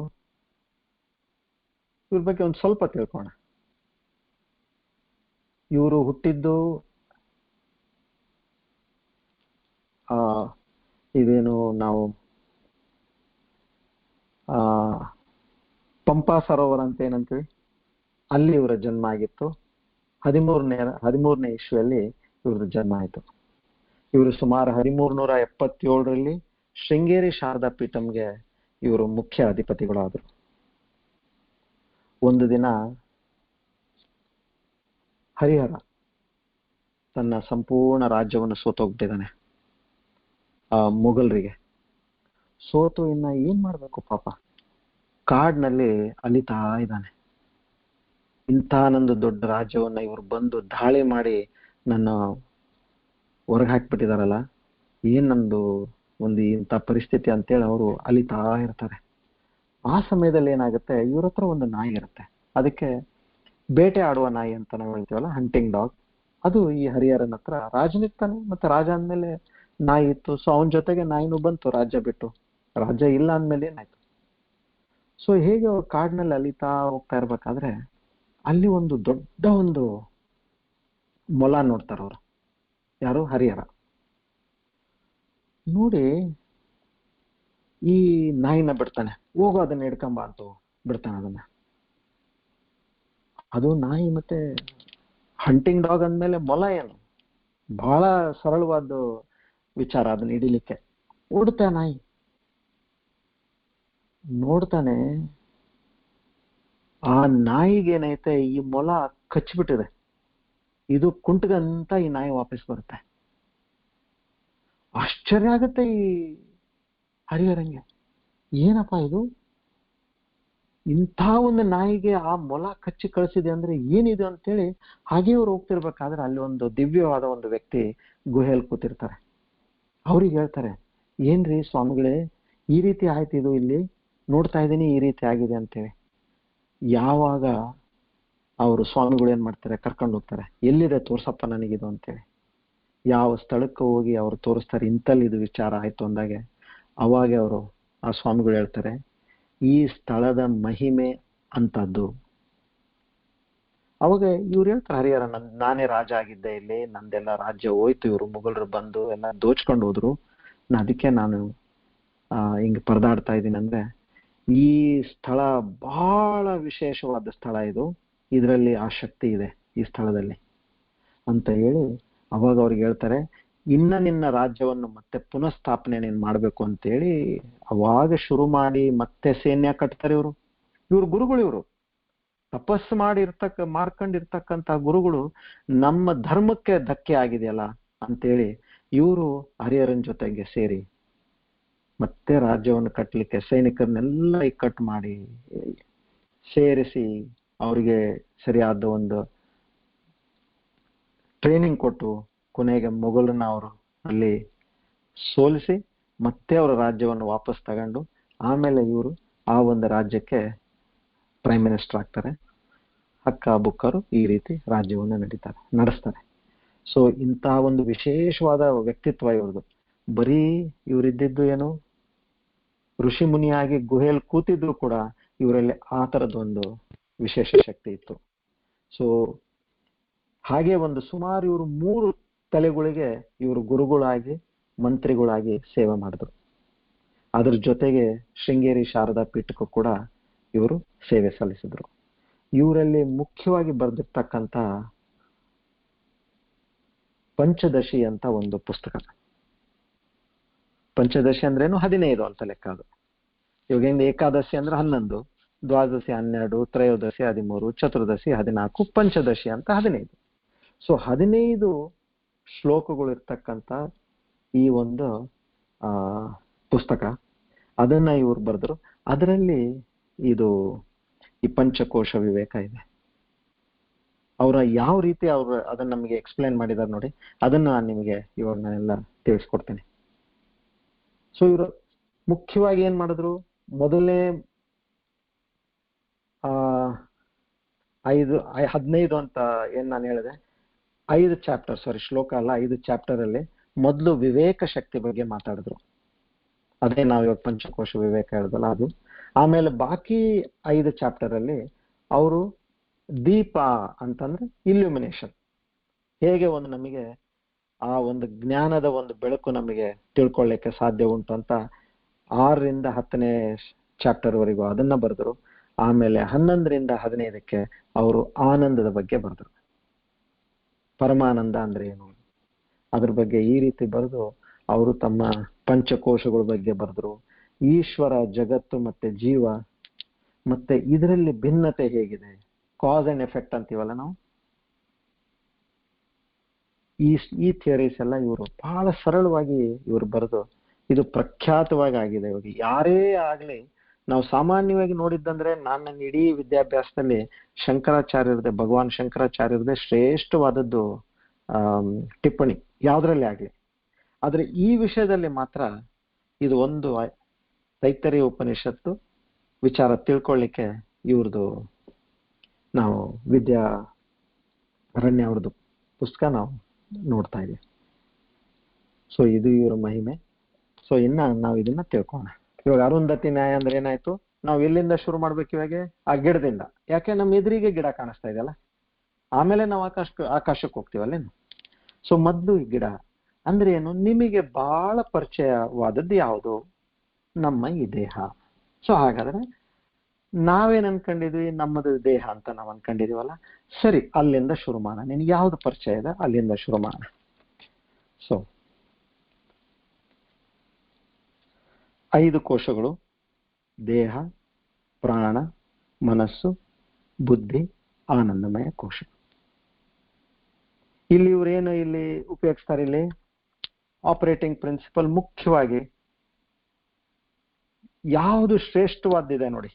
ಇವ್ರ ಬಗ್ಗೆ ಒಂದು ಸ್ವಲ್ಪ ತಿಳ್ಕೋಣ. ಇವರು ಹುಟ್ಟಿದ್ದು ಇದೇನು ನಾವು ಪಂಪಾ ಸರೋವರ ಅಂತ ಏನಂತೀವಿ, ಅಲ್ಲಿ ಇವರ ಜನ್ಮ ಆಗಿತ್ತು. 13ನೇ ಇಸ್ವಿಯಲ್ಲಿ ಇವ್ರದ್ದು ಜನ್ಮ ಆಯಿತು. ಇವರು ಸುಮಾರು 1377ರಲ್ಲಿ ಶೃಂಗೇರಿ ಶಾರದಾ ಪೀಠಂಗೆ ಇವರು ಮುಖ್ಯ ಅಧಿಪತಿಗಳಾದರು. ಒಂದು ದಿನ ಹರಿಹರ ತನ್ನ ಸಂಪೂರ್ಣ ರಾಜ್ಯವನ್ನು ಸೋತೋಗ್ಬಿಟ್ಟಿದ್ದಾನೆ ಮುಘಲರಿಗೆ. ಸೋತು ಇನ್ನ ಏನ್ ಮಾಡ್ಬೇಕು ಪಾಪ, ಕಾಡ್ನಲ್ಲಿ ಅಲಿತಾ ಇದ್ದಾನೆ. ಇಂಥ ನಂದು ದೊಡ್ಡ ರಾಜ್ಯವನ್ನ ಇವರು ಬಂದು ದಾಳಿ ಮಾಡಿ ನನ್ನ ಹೊರಗೆ ಹಾಕ್ಬಿಟ್ಟಿದಾರಲ್ಲ, ಏನ್ ನಂದು ಒಂದು ಇಂಥ ಪರಿಸ್ಥಿತಿ ಅಂತೇಳಿ ಅವರು ಅಲಿತಾ ಇರ್ತಾರೆ. ಆ ಸಮಯದಲ್ಲಿ ಏನಾಗುತ್ತೆ, ಇವ್ರ ಹತ್ರ ಒಂದು ನಾಯಿ ಇರುತ್ತೆ. ಅದಕ್ಕೆ ಬೇಟೆ ಆಡುವ ನಾಯಿ ಅಂತ ನಾವು ಹೇಳ್ತೀವಲ್ಲ, ಹಂಟಿಂಗ್ ಡಾಗ್. ಅದು ಈ ಹರಿಹರನ ಹತ್ರ ರಾಜನಿರ್ತಾನೆ. ಮತ್ತೆ ರಾಜ ಅಂದ್ಮೇಲೆ ನಾಯಿ ಇತ್ತು. ಸೊ ಅವನ ಜೊತೆಗೆ ನಾಯಿನೂ ಬಂತು ರಾಜ್ಯ ಬಿಟ್ಟು. ರಾಜ್ಯ ಇಲ್ಲ ಅಂದ್ಮೇಲೆ ಏನಾಯ್ತು. ಸೊ ಹೇಗೆ ಅವ್ರು ಕಾಡಿನಲ್ಲಿ ಅಲಿತಾ ಹೋಗ್ತಾ ಇರ್ಬೇಕಾದ್ರೆ ಅಲ್ಲಿ ಒಂದು ದೊಡ್ಡ ಒಂದು ಮೊಲ ನೋಡ್ತಾರ ಅವರು. ಯಾರು? ಹರಿಹರ. ನೋಡಿ ಈ ನಾಯಿನ ಬಿಡ್ತಾನೆ, ಹೋಗೋ ಅದನ್ನ ಹಿಡ್ಕೊಂಬ ಅಂತ ಬಿಡ್ತಾನೆ ಅದನ್ನ. ಅದು ನಾಯಿ ಮತ್ತೆ ಹಂಟಿಂಗ್ ಡಾಗ್ ಅಂದ್ಮೇಲೆ ಮೊಲ ಏನು ಬಹಳ ಸರಳವಾದ ವಿಚಾರ, ಅದನ್ನ ಹಿಡಿಲಿಕ್ಕೆ. ಓಡುತ್ತಾ ನಾಯಿ ನೋಡ್ತಾನೆ, ಆ ನಾಯಿಗೇನೈತೆ ಈ ಮೊಲ ಕಚ್ಚಿಬಿಟ್ಟಿದೆ. ಇದು ಕುಂಟ್ಗಂತ ಈ ನಾಯಿ ವಾಪಸ್ ಬರುತ್ತೆ. ಆಶ್ಚರ್ಯ ಆಗುತ್ತೆ ಈ ಹರಿಹರಂಗೆ. ಏನಪ್ಪಾ ಇದು, ಇಂಥ ಒಂದು ನಾಯಿಗೆ ಆ ಮೊಲ ಕಚ್ಚಿ ಕಳಿಸಿದೆ ಅಂದ್ರೆ ಏನಿದೆ ಅಂತೇಳಿ ಹಾಗೆ ಅವ್ರು ಹೋಗ್ತಿರ್ಬೇಕಾದ್ರೆ ಅಲ್ಲಿ ಒಂದು ದಿವ್ಯವಾದ ಒಂದು ವ್ಯಕ್ತಿ ಗುಹೆಯಲ್ಲಿ ಕೂತಿರ್ತಾರೆ. ಅವ್ರಿಗೆ ಹೇಳ್ತಾರೆ, ಏನ್ರಿ ಸ್ವಾಮಿಗಳೇ ಈ ರೀತಿ ಆಯ್ತು, ಇದು ಇಲ್ಲಿ ನೋಡ್ತಾ ಇದ್ದೀನಿ ಈ ರೀತಿ ಆಗಿದೆ ಅಂತೇಳಿ. ಯಾವಾಗ ಅವರು ಸ್ವಾಮಿಗಳು ಏನ್ ಮಾಡ್ತಾರೆ, ಕರ್ಕೊಂಡು ಹೋಗ್ತಾರೆ, ಎಲ್ಲಿದೆ ತೋರ್ಸಪ್ಪ ನನಗಿದು ಅಂತೇಳಿ. ಯಾವ ಸ್ಥಳಕ್ಕೆ ಹೋಗಿ ಅವ್ರು ತೋರಿಸ್ತಾರೆ, ಇಂತಲ್ಲಿ ಇದು ವಿಚಾರ ಆಯ್ತು ಅಂದಾಗೆ ಅವಾಗ ಅವರು ಆ ಸ್ವಾಮಿಗಳು ಹೇಳ್ತಾರೆ, ಈ ಸ್ಥಳದ ಮಹಿಮೆ ಅಂತದ್ದು. ಅವಾಗ ಇವ್ರು ಹೇಳ್ತಾರೆ, ಹರಿಹರ ನಾನೇ ರಾಜ ಆಗಿದ್ದೆ, ಇಲ್ಲಿ ನಂದೆಲ್ಲ ರಾಜ್ಯ ಹೋಯ್ತು, ಇವರು ಮುಘಲರು ಬಂದು ಎಲ್ಲ ದೋಚ್ಕೊಂಡು ಹೋದ್ರು, ಅದಕ್ಕೆ ನಾನು ಹಿಂಗ್ ಪರದಾಡ್ತಾ ಇದ್ದೀನಿ. ಅಂದ್ರೆ ಈ ಸ್ಥಳ ಬಹಳ ವಿಶೇಷವಾದ ಸ್ಥಳ, ಇದು ಇದರಲ್ಲಿ ಆ ಶಕ್ತಿ ಇದೆ ಈ ಸ್ಥಳದಲ್ಲಿ ಅಂತ ಹೇಳಿ ಅವಾಗ ಅವ್ರಿಗೆ ಹೇಳ್ತಾರೆ, ನಿನ್ನ ರಾಜ್ಯವನ್ನು ಮತ್ತೆ ಪುನಃಸ್ಥಾಪನೆ ನೀನ್ ಮಾಡ್ಬೇಕು ಅಂತೇಳಿ ಅವಾಗ ಶುರು ಮಾಡಿ ಮತ್ತೆ ಸೈನ್ಯ ಕಟ್ತಾರೆ. ಇವ್ರು ಗುರುಗಳು, ಇವರು ತಪಸ್ಸು ಮಾಡ್ಕೊಂಡಿರ್ತಕ್ಕಂಥ ಗುರುಗಳು ನಮ್ಮ ಧರ್ಮಕ್ಕೆ ಧಕ್ಕೆ ಆಗಿದೆಯಲ್ಲ ಅಂತೇಳಿ ಇವರು ಹರಿಹರನ್ ಜೊತೆಗೆ ಸೇರಿ ಮತ್ತೆ ರಾಜ್ಯವನ್ನು ಕಟ್ಟಲಿಕ್ಕೆ ಸೈನಿಕರನ್ನೆಲ್ಲ ಇಕ್ಕಟ್ಟು ಮಾಡಿ ಸೇರಿಸಿ ಅವರಿಗೆ ಸರಿಯಾದ ಒಂದು ಟ್ರೈನಿಂಗ್ ಕೊಟ್ಟು ಕೊನೆಗೆ ಮೊಘಲರನ್ನ ಅವರು ಅಲ್ಲಿ ಸೋಲಿಸಿ ಮತ್ತೆ ಅವರ ರಾಜ್ಯವನ್ನು ವಾಪಸ್ ತಗೊಂಡು ಆಮೇಲೆ ಇವರು ಆ ಒಂದು ರಾಜ್ಯಕ್ಕೆ ಪ್ರೈಮ್ ಮಿನಿಸ್ಟರ್ ಆಗ್ತಾರೆ. ಹಕ್ಕ ಬುಕ್ಕರು ಈ ರೀತಿ ರಾಜ್ಯವನ್ನು ನಡೆಸ್ತಾರೆ. ಸೊ ಇಂತಹ ಒಂದು ವಿಶೇಷವಾದ ವ್ಯಕ್ತಿತ್ವ ಇವ್ರದ್ದು. ಬರೀ ಇವರಿದ್ದಿದ್ದು ಏನು, ಋಷಿ ಮುನಿಯಾಗಿ ಗುಹೆಯಲ್ಲಿ ಕೂತಿದ್ರು ಕೂಡ ಇವರಲ್ಲಿ ಆ ತರದೊಂದು ವಿಶೇಷ ಶಕ್ತಿ ಇತ್ತು. ಸೊ ಹಾಗೆ ಒಂದು ಸುಮಾರು ಇವರು 3 ತಲೆಗಳಿಗೆ ಇವರು ಗುರುಗಳಾಗಿ ಮಂತ್ರಿಗಳಾಗಿ ಸೇವೆ ಮಾಡಿದ್ರು. ಅದ್ರ ಜೊತೆಗೆ ಶೃಂಗೇರಿ ಶಾರದಾ ಪೀಠಕ್ಕೂ ಕೂಡ ಇವರು ಸೇವೆ ಸಲ್ಲಿಸಿದ್ರು. ಇವರಲ್ಲಿ ಮುಖ್ಯವಾಗಿ ಬರೆದಿರ್ತಕ್ಕಂಥ ಪಂಚದಶಿ ಅಂತ ಒಂದು ಪುಸ್ತಕ. ಪಂಚದಶಿ ಅಂದ್ರೇನು, 15 ಅಂತ ಲೆಕ್ಕ. ಅದು ಇವಾಗ ಏಕಾದಶಿ ಅಂದ್ರೆ 11, ದ್ವಾದಶಿ 12, ತ್ರಯೋದಶಿ 13, ಚತುರ್ದಶಿ 14, ಪಂಚದಶಿ ಅಂತ 15. ಸೊ 15 ಶ್ಲೋಕಗಳು ಇರ್ತಕ್ಕಂಥ ಈ ಒಂದು ಪುಸ್ತಕ, ಅದನ್ನ ಇವ್ರು ಬರೆದ್ರು. ಅದರಲ್ಲಿ ಇದು ಈ ಪಂಚಕೋಶ ವಿವೇಕ ಇದೆ. ಅವರ ಯಾವ ರೀತಿ ಅವರು ಅದನ್ನ ನಮಗೆ ಎಕ್ಸ್ಪ್ಲೇನ್ ಮಾಡಿದಾರೆ ನೋಡಿ, ಅದನ್ನ ನಾನು ನಿಮಗೆ ಇವಾಗ ನಾನೆಲ್ಲ ತಿಳಿಸ್ಕೊಡ್ತೇನೆ. ಸೊ ಇವರು ಮುಖ್ಯವಾಗಿ ಏನ್ ಮಾಡಿದ್ರು, ಮೊದಲನೇ 15 ಅಂತ ಏನ್ ನಾನು ಹೇಳಿದೆ, 5 ಚಾಪ್ಟರ್, ಶ್ಲೋಕ ಅಲ್ಲ, 5 ಚಾಪ್ಟರ್ ಅಲ್ಲಿ ಮೊದಲು ವಿವೇಕ ಶಕ್ತಿ ಬಗ್ಗೆ ಮಾತಾಡಿದ್ರು. ಅದೇ ನಾವು ಇವಾಗ ಪಂಚಕೋಶ ವಿವೇಕ ಹೇಳಿದಲ್ಲ ಅದು. ಆಮೇಲೆ ಬಾಕಿ 5 ಚಾಪ್ಟರ್ ಅಲ್ಲಿ ಅವರು ದೀಪ ಅಂತಂದ್ರೆ ಇಲ್ಯುಮಿನೇಷನ್, ಹೇಗೆ ಒಂದು ನಮಗೆ ಆ ಒಂದು ಜ್ಞಾನದ ಒಂದು ಬೆಳಕು ನಮಗೆ ತಿಳ್ಕೊಳ್ಳಿಕ್ಕೆ ಸಾಧ್ಯ ಉಂಟು ಅಂತ 6ರಿಂದ 10ನೇ ಚಾಪ್ಟರ್ ವರೆಗೂ ಅದನ್ನ ಬರೆದ್ರು. ಆಮೇಲೆ 11ರಿಂದ 15ಕ್ಕೆ ಅವರು ಆನಂದದ ಬಗ್ಗೆ ಬರೆದ್ರು. ಪರಮಾನಂದ ಅಂದ್ರೆ ಏನು ಅದ್ರ ಬಗ್ಗೆ ಈ ರೀತಿ ಬರೆದು ಅವರು ತಮ್ಮ ಪಂಚಕೋಶಗಳ ಬಗ್ಗೆ ಬರೆದ್ರು. ಈಶ್ವರ, ಜಗತ್ತು ಮತ್ತೆ ಜೀವ, ಮತ್ತೆ ಇದರಲ್ಲಿ ಭಿನ್ನತೆ ಹೇಗಿದೆ, ಕಾಸ್ ಅಂಡ್ ಎಫೆಕ್ಟ್ ಅಂತೀವಲ್ಲ ನಾವು, ಈ ಥಿಯರೀಸ್ ಎಲ್ಲ ಇವರು ಬಹಳ ಸರಳವಾಗಿ ಇವರು ಬರೆದು ಇದು ಪ್ರಖ್ಯಾತವಾಗಿ ಆಗಿದೆ. ಇವಾಗ ಯಾರೇ ಆಗ್ಲಿ, ನಾವು ಸಾಮಾನ್ಯವಾಗಿ ನೋಡಿದ್ದಂದ್ರೆ ನನ್ನ ಇಡೀ ವಿದ್ಯಾಭ್ಯಾಸದಲ್ಲಿ ಶಂಕರಾಚಾರ್ಯರದೇ, ಭಗವಾನ್ ಶಂಕರಾಚಾರ್ಯರದೇ ಶ್ರೇಷ್ಠವಾದದ್ದು ಟಿಪ್ಪಣಿ ಯಾವ್ದ್ರಲ್ಲಿ ಆಗ್ಲಿ. ಆದ್ರೆ ಈ ವಿಷಯದಲ್ಲಿ ಮಾತ್ರ ಇದು ಒಂದು ತೈತ್ತರೀಯ ಉಪನಿಷತ್ತು ವಿಚಾರ ತಿಳ್ಕೊಳ್ಳಿಕ್ಕೆ ಇವ್ರದ್ದು ನಾವು ವಿದ್ಯಾ ಅರಣ್ಯ ಅವ್ರದ್ದು ಪುಸ್ತಕ ನಾವು ನೋಡ್ತಾ ಇದೀವಿ. ಸೊ ಇದು ಇವರ ಮಹಿಮೆ. ಸೊ ಇನ್ನ ನಾವು ಇದನ್ನ ತಿಳ್ಕೋಣ. ಇವಾಗ ಅರುಂಧತಿ ನ್ಯಾಯ ಅಂದ್ರೆ ಏನಾಯ್ತು, ನಾವು ಎಲ್ಲಿಂದ ಶುರು ಮಾಡ್ಬೇಕು ಇವಾಗ, ಆ ಗಿಡದಿಂದ. ಯಾಕೆ ನಮ್ಮ ಎದುರಿಗೆ ಗಿಡ ಕಾಣಿಸ್ತಾ ಇದೆಯಲ್ಲ, ಆಮೇಲೆ ನಾವು ಆಕಾಶಕ್ಕೆ ಹೋಗ್ತೀವಲ್ಲೇನು. ಸೊ ಮೊದ್ಲು ಈ ಗಿಡ ಅಂದ್ರೆ ಏನು, ನಿಮಗೆ ಬಹಳ ಪರಿಚಯವಾದದ್ದು ಯಾವುದು, ನಮ್ಮ ಈ ದೇಹ. ಸೊ ಹಾಗಾದ್ರೆ ನಾವೇನ್ ಅನ್ಕೊಂಡಿದ್ವಿ, ನಮ್ಮದು ದೇಹ ಅಂತ ನಾವ್ ಅನ್ಕೊಂಡಿದೀವಲ್ಲ, ಸರಿ ಅಲ್ಲಿಂದ ಶುರು ಮಾಡೋಣ. ನಿನ್ಗೆ ಯಾವ್ದು ಪರಿಚಯ ಇದೆ ಅಲ್ಲಿಂದ ಶುರು ಮಾಡೋಣ. ಸೊ 5 ಕೋಶಗಳು: ದೇಹ, ಪ್ರಾಣ, ಮನಸ್ಸು, ಬುದ್ಧಿ, ಆನಂದಮಯ ಕೋಶ. ಇಲ್ಲಿ ಇವ್ರೇನು ಇಲ್ಲಿ ಉಪಯೋಗಿಸ್ತಾರೆ, ಇಲ್ಲಿ ಆಪರೇಟಿಂಗ್ ಪ್ರಿನ್ಸಿಪಲ್ ಮುಖ್ಯವಾಗಿ ಯಾವುದು ಶ್ರೇಷ್ಠವಾದಿದೆ ನೋಡಿ,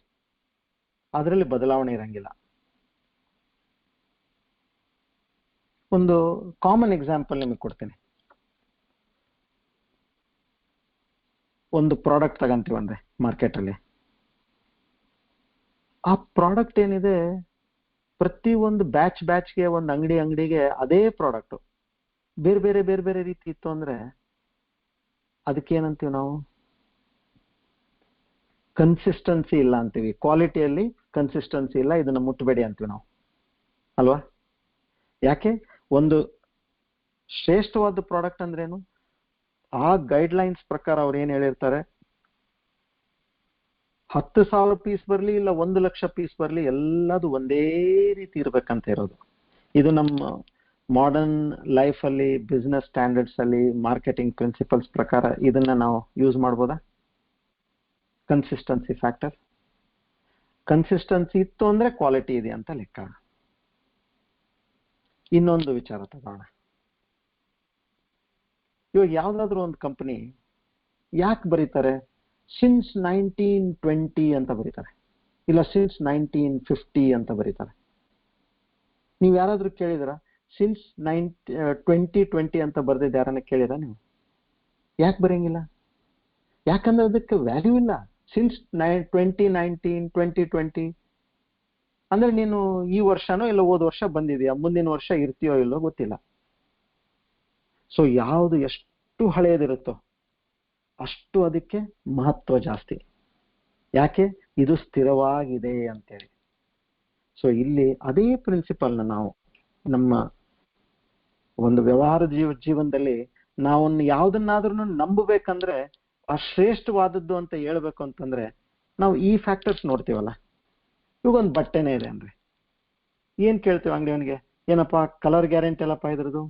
ಅದರಲ್ಲಿ ಬದಲಾವಣೆ ಇರಂಗಿಲ್ಲ. ಒಂದು ಕಾಮನ್ ಎಕ್ಸಾಂಪಲ್ ನಿಮಗೆ ಕೊಡ್ತೀನಿ. ಒಂದು ಪ್ರಾಡಕ್ಟ್ ತಗಂತೀವಂದ್ರೆ ಮಾರ್ಕೆಟಲ್ಲಿ, ಆ ಪ್ರಾಡಕ್ಟ್ ಏನಿದೆ, ಪ್ರತಿ ಒಂದು ಬ್ಯಾಚ್ಗೆ ಒಂದು ಅಂಗಡಿಗೆ ಅದೇ ಪ್ರಾಡಕ್ಟ್ ಬೇರೆ ಬೇರೆ ಬೇರೆ ಬೇರೆ ರೀತಿ ಇತ್ತು ಅಂದ್ರೆ ಅದಕ್ಕೇನಂತೀವಿ ನಾವು? ಕನ್ಸಿಸ್ಟೆನ್ಸಿ ಇಲ್ಲ ಅಂತೀವಿ. ಕ್ವಾಲಿಟಿಯಲ್ಲಿ ಕನ್ಸಿಸ್ಟೆನ್ಸಿ ಇಲ್ಲ, ಇದನ್ನ ಮುಟ್ಟಬೇಡಿ ಅಂತೀವಿ ನಾವು, ಅಲ್ವಾ? ಯಾಕೆ? ಒಂದು ಶ್ರೇಷ್ಠವಾದ ಪ್ರಾಡಕ್ಟ್ ಅಂದ್ರೇನು? ಆ ಗೈಡ್ಲೈನ್ಸ್ ಪ್ರಕಾರ ಅವ್ರು ಏನ್ ಹೇಳಿರ್ತಾರೆ, 10,000 ಪೀಸ್ ಬರಲಿ ಇಲ್ಲ 1,00,000 ಪೀಸ್ ಬರಲಿ, ಎಲ್ಲದು ಒಂದೇ ರೀತಿ ಇರ್ಬೇಕಂತ ಇರೋದು. ಇದು ನಮ್ಮ ಮಾಡರ್ನ್ ಲೈಫ್ ಅಲ್ಲಿ, ಬಿಸ್ನೆಸ್ ಸ್ಟ್ಯಾಂಡರ್ಡ್ಸ್ ಅಲ್ಲಿ, ಮಾರ್ಕೆಟಿಂಗ್ ಪ್ರಿನ್ಸಿಪಲ್ಸ್ ಪ್ರಕಾರ ಇದನ್ನ ನಾವು ಯೂಸ್ ಮಾಡ್ಬೋದಾ? Consistency factor. ಕನ್ಸಿಸ್ಟೆನ್ಸಿ ಇತ್ತು ಅಂದ್ರೆ ಕ್ವಾಲಿಟಿ ಇದೆ ಅಂತ ಲೆಕ್ಕ. ಇನ್ನೊಂದು ವಿಚಾರ ತಗೋಣ. ಇವಾಗ ಯಾವ್ದಾದ್ರು ಒಂದು ಕಂಪನಿ ಯಾಕೆ ಬರೀತಾರೆ ಸಿನ್ಸ್ 1920 ಅಂತ ಬರೀತಾರೆ, ಇಲ್ಲ ಸಿನ್ಸ್ 1950 ಅಂತ ಬರೀತಾರೆ? ನೀವು ಯಾರಾದ್ರೂ ಕೇಳಿದ್ರ ಸಿನ್ಸ್ 2020 ಅಂತ ಬರ್ದಿದ್ದು ಯಾರನ್ನ ಕೇಳಿರ ನೀವು? ಯಾಕೆ ಬರೆಯಂಗಿಲ್ಲ? ಯಾಕಂದ್ರೆ ಅದಕ್ಕೆ ವ್ಯಾಲ್ಯೂ ಇಲ್ಲ. ಸಿನ್ಸ್ 2019 2020 ಅಂದ್ರೆ ನೀನು ಈ ವರ್ಷನೋ ಇಲ್ಲ ಹೋದ ವರ್ಷ ಬಂದಿದೆಯಾ, ಮುಂದಿನ ವರ್ಷ ಇರ್ತೀಯೋ ಇಲ್ಲೋ ಗೊತ್ತಿಲ್ಲ. ಸೊ ಯಾವುದು ಎಷ್ಟು ಹಳೆಯದಿರುತ್ತೋ ಅಷ್ಟು ಅದಕ್ಕೆ ಮಹತ್ವ ಜಾಸ್ತಿ. ಯಾಕೆ? ಇದು ಸ್ಥಿರವಾಗಿದೆ ಅಂತೇಳಿ. ಸೊ ಇಲ್ಲಿ ಅದೇ ಪ್ರಿನ್ಸಿಪಲ್ನ ನಾವು ನಮ್ಮ ಒಂದು ವ್ಯವಹಾರ ಜೀವನದಲ್ಲಿ ನಾವು ಯಾವುದನ್ನಾದ್ರೂ ನಂಬಬೇಕಂದ್ರೆ ಆ ಶ್ರೇಷ್ಠವಾದದ್ದು ಅಂತ ಹೇಳ್ಬೇಕು ಅಂತಂದ್ರೆ ನಾವು ಈ ಫ್ಯಾಕ್ಟರ್ಸ್ ನೋಡ್ತೀವಲ್ಲ. ಇವಾಗ ಒಂದು ಬಟ್ಟೆನೇ ಇದೆ ಅಂದ್ರೆ ಏನ್ ಕೇಳ್ತೀವಿ ಅಂಗಡಿಯವನಿಗೆ? ಏನಪ್ಪಾ ಕಲರ್ ಗ್ಯಾರಂಟಿ ಎಲ್ಲಪ್ಪ ಇದ್ರದ್ದು?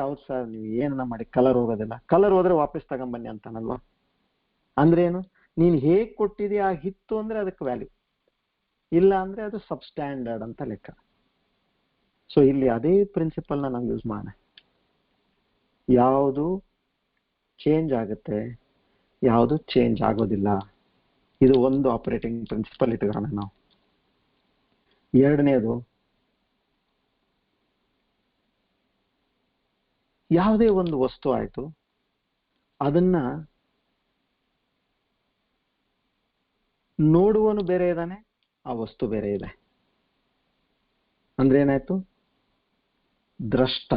ಹೌದು ಸರ್, ನೀವು ಏನನ್ನ ಮಾಡಿ ಕಲರ್ ಹೋಗೋದಿಲ್ಲ, ಕಲರ್ ಹೋದ್ರೆ ವಾಪಸ್ ತಗೊಂಬನ್ನಿ ಅಂತಾನಲ್ವಾ? ಅಂದ್ರೆ ಏನು? ನೀನ್ ಹೇಗ್ ಕೊಟ್ಟಿದೀಯ ಆ ಹಿತ್ತು ಅಂದ್ರೆ ಅದಕ್ಕೆ ವ್ಯಾಲ್ಯೂ ಇಲ್ಲ, ಅಂದ್ರೆ ಅದು ಸಬ್ ಸ್ಟ್ಯಾಂಡರ್ಡ್ ಅಂತ ಲೆಕ್ಕ. ಸೊ ಇಲ್ಲಿ ಅದೇ ಪ್ರಿನ್ಸಿಪಲ್ನ ನಾವು ಯೂಸ್ ಮಾಡೋಣ. ಯಾವುದು ಚೇಂಜ್ ಆಗುತ್ತೆ, ಯಾವುದು ಚೇಂಜ್ ಆಗೋದಿಲ್ಲ. ಇದು ಒಂದು ಆಪರೇಟಿಂಗ್ ಪ್ರಿನ್ಸಿಪಲ್ ಇಟ್ಕೊಳ್ಳೋಣ ನಾವು. ಎರಡನೇದು, ಯಾವುದೇ ಒಂದು ವಸ್ತು ಆಯ್ತು, ಅದನ್ನ ನೋಡುವನು ಬೇರೆ ಇದ್ದಾನೆ, ಆ ವಸ್ತು ಬೇರೆ ಇದೆ. ಅಂದ್ರೆ ಏನಾಯ್ತು? ದ್ರಷ್ಟ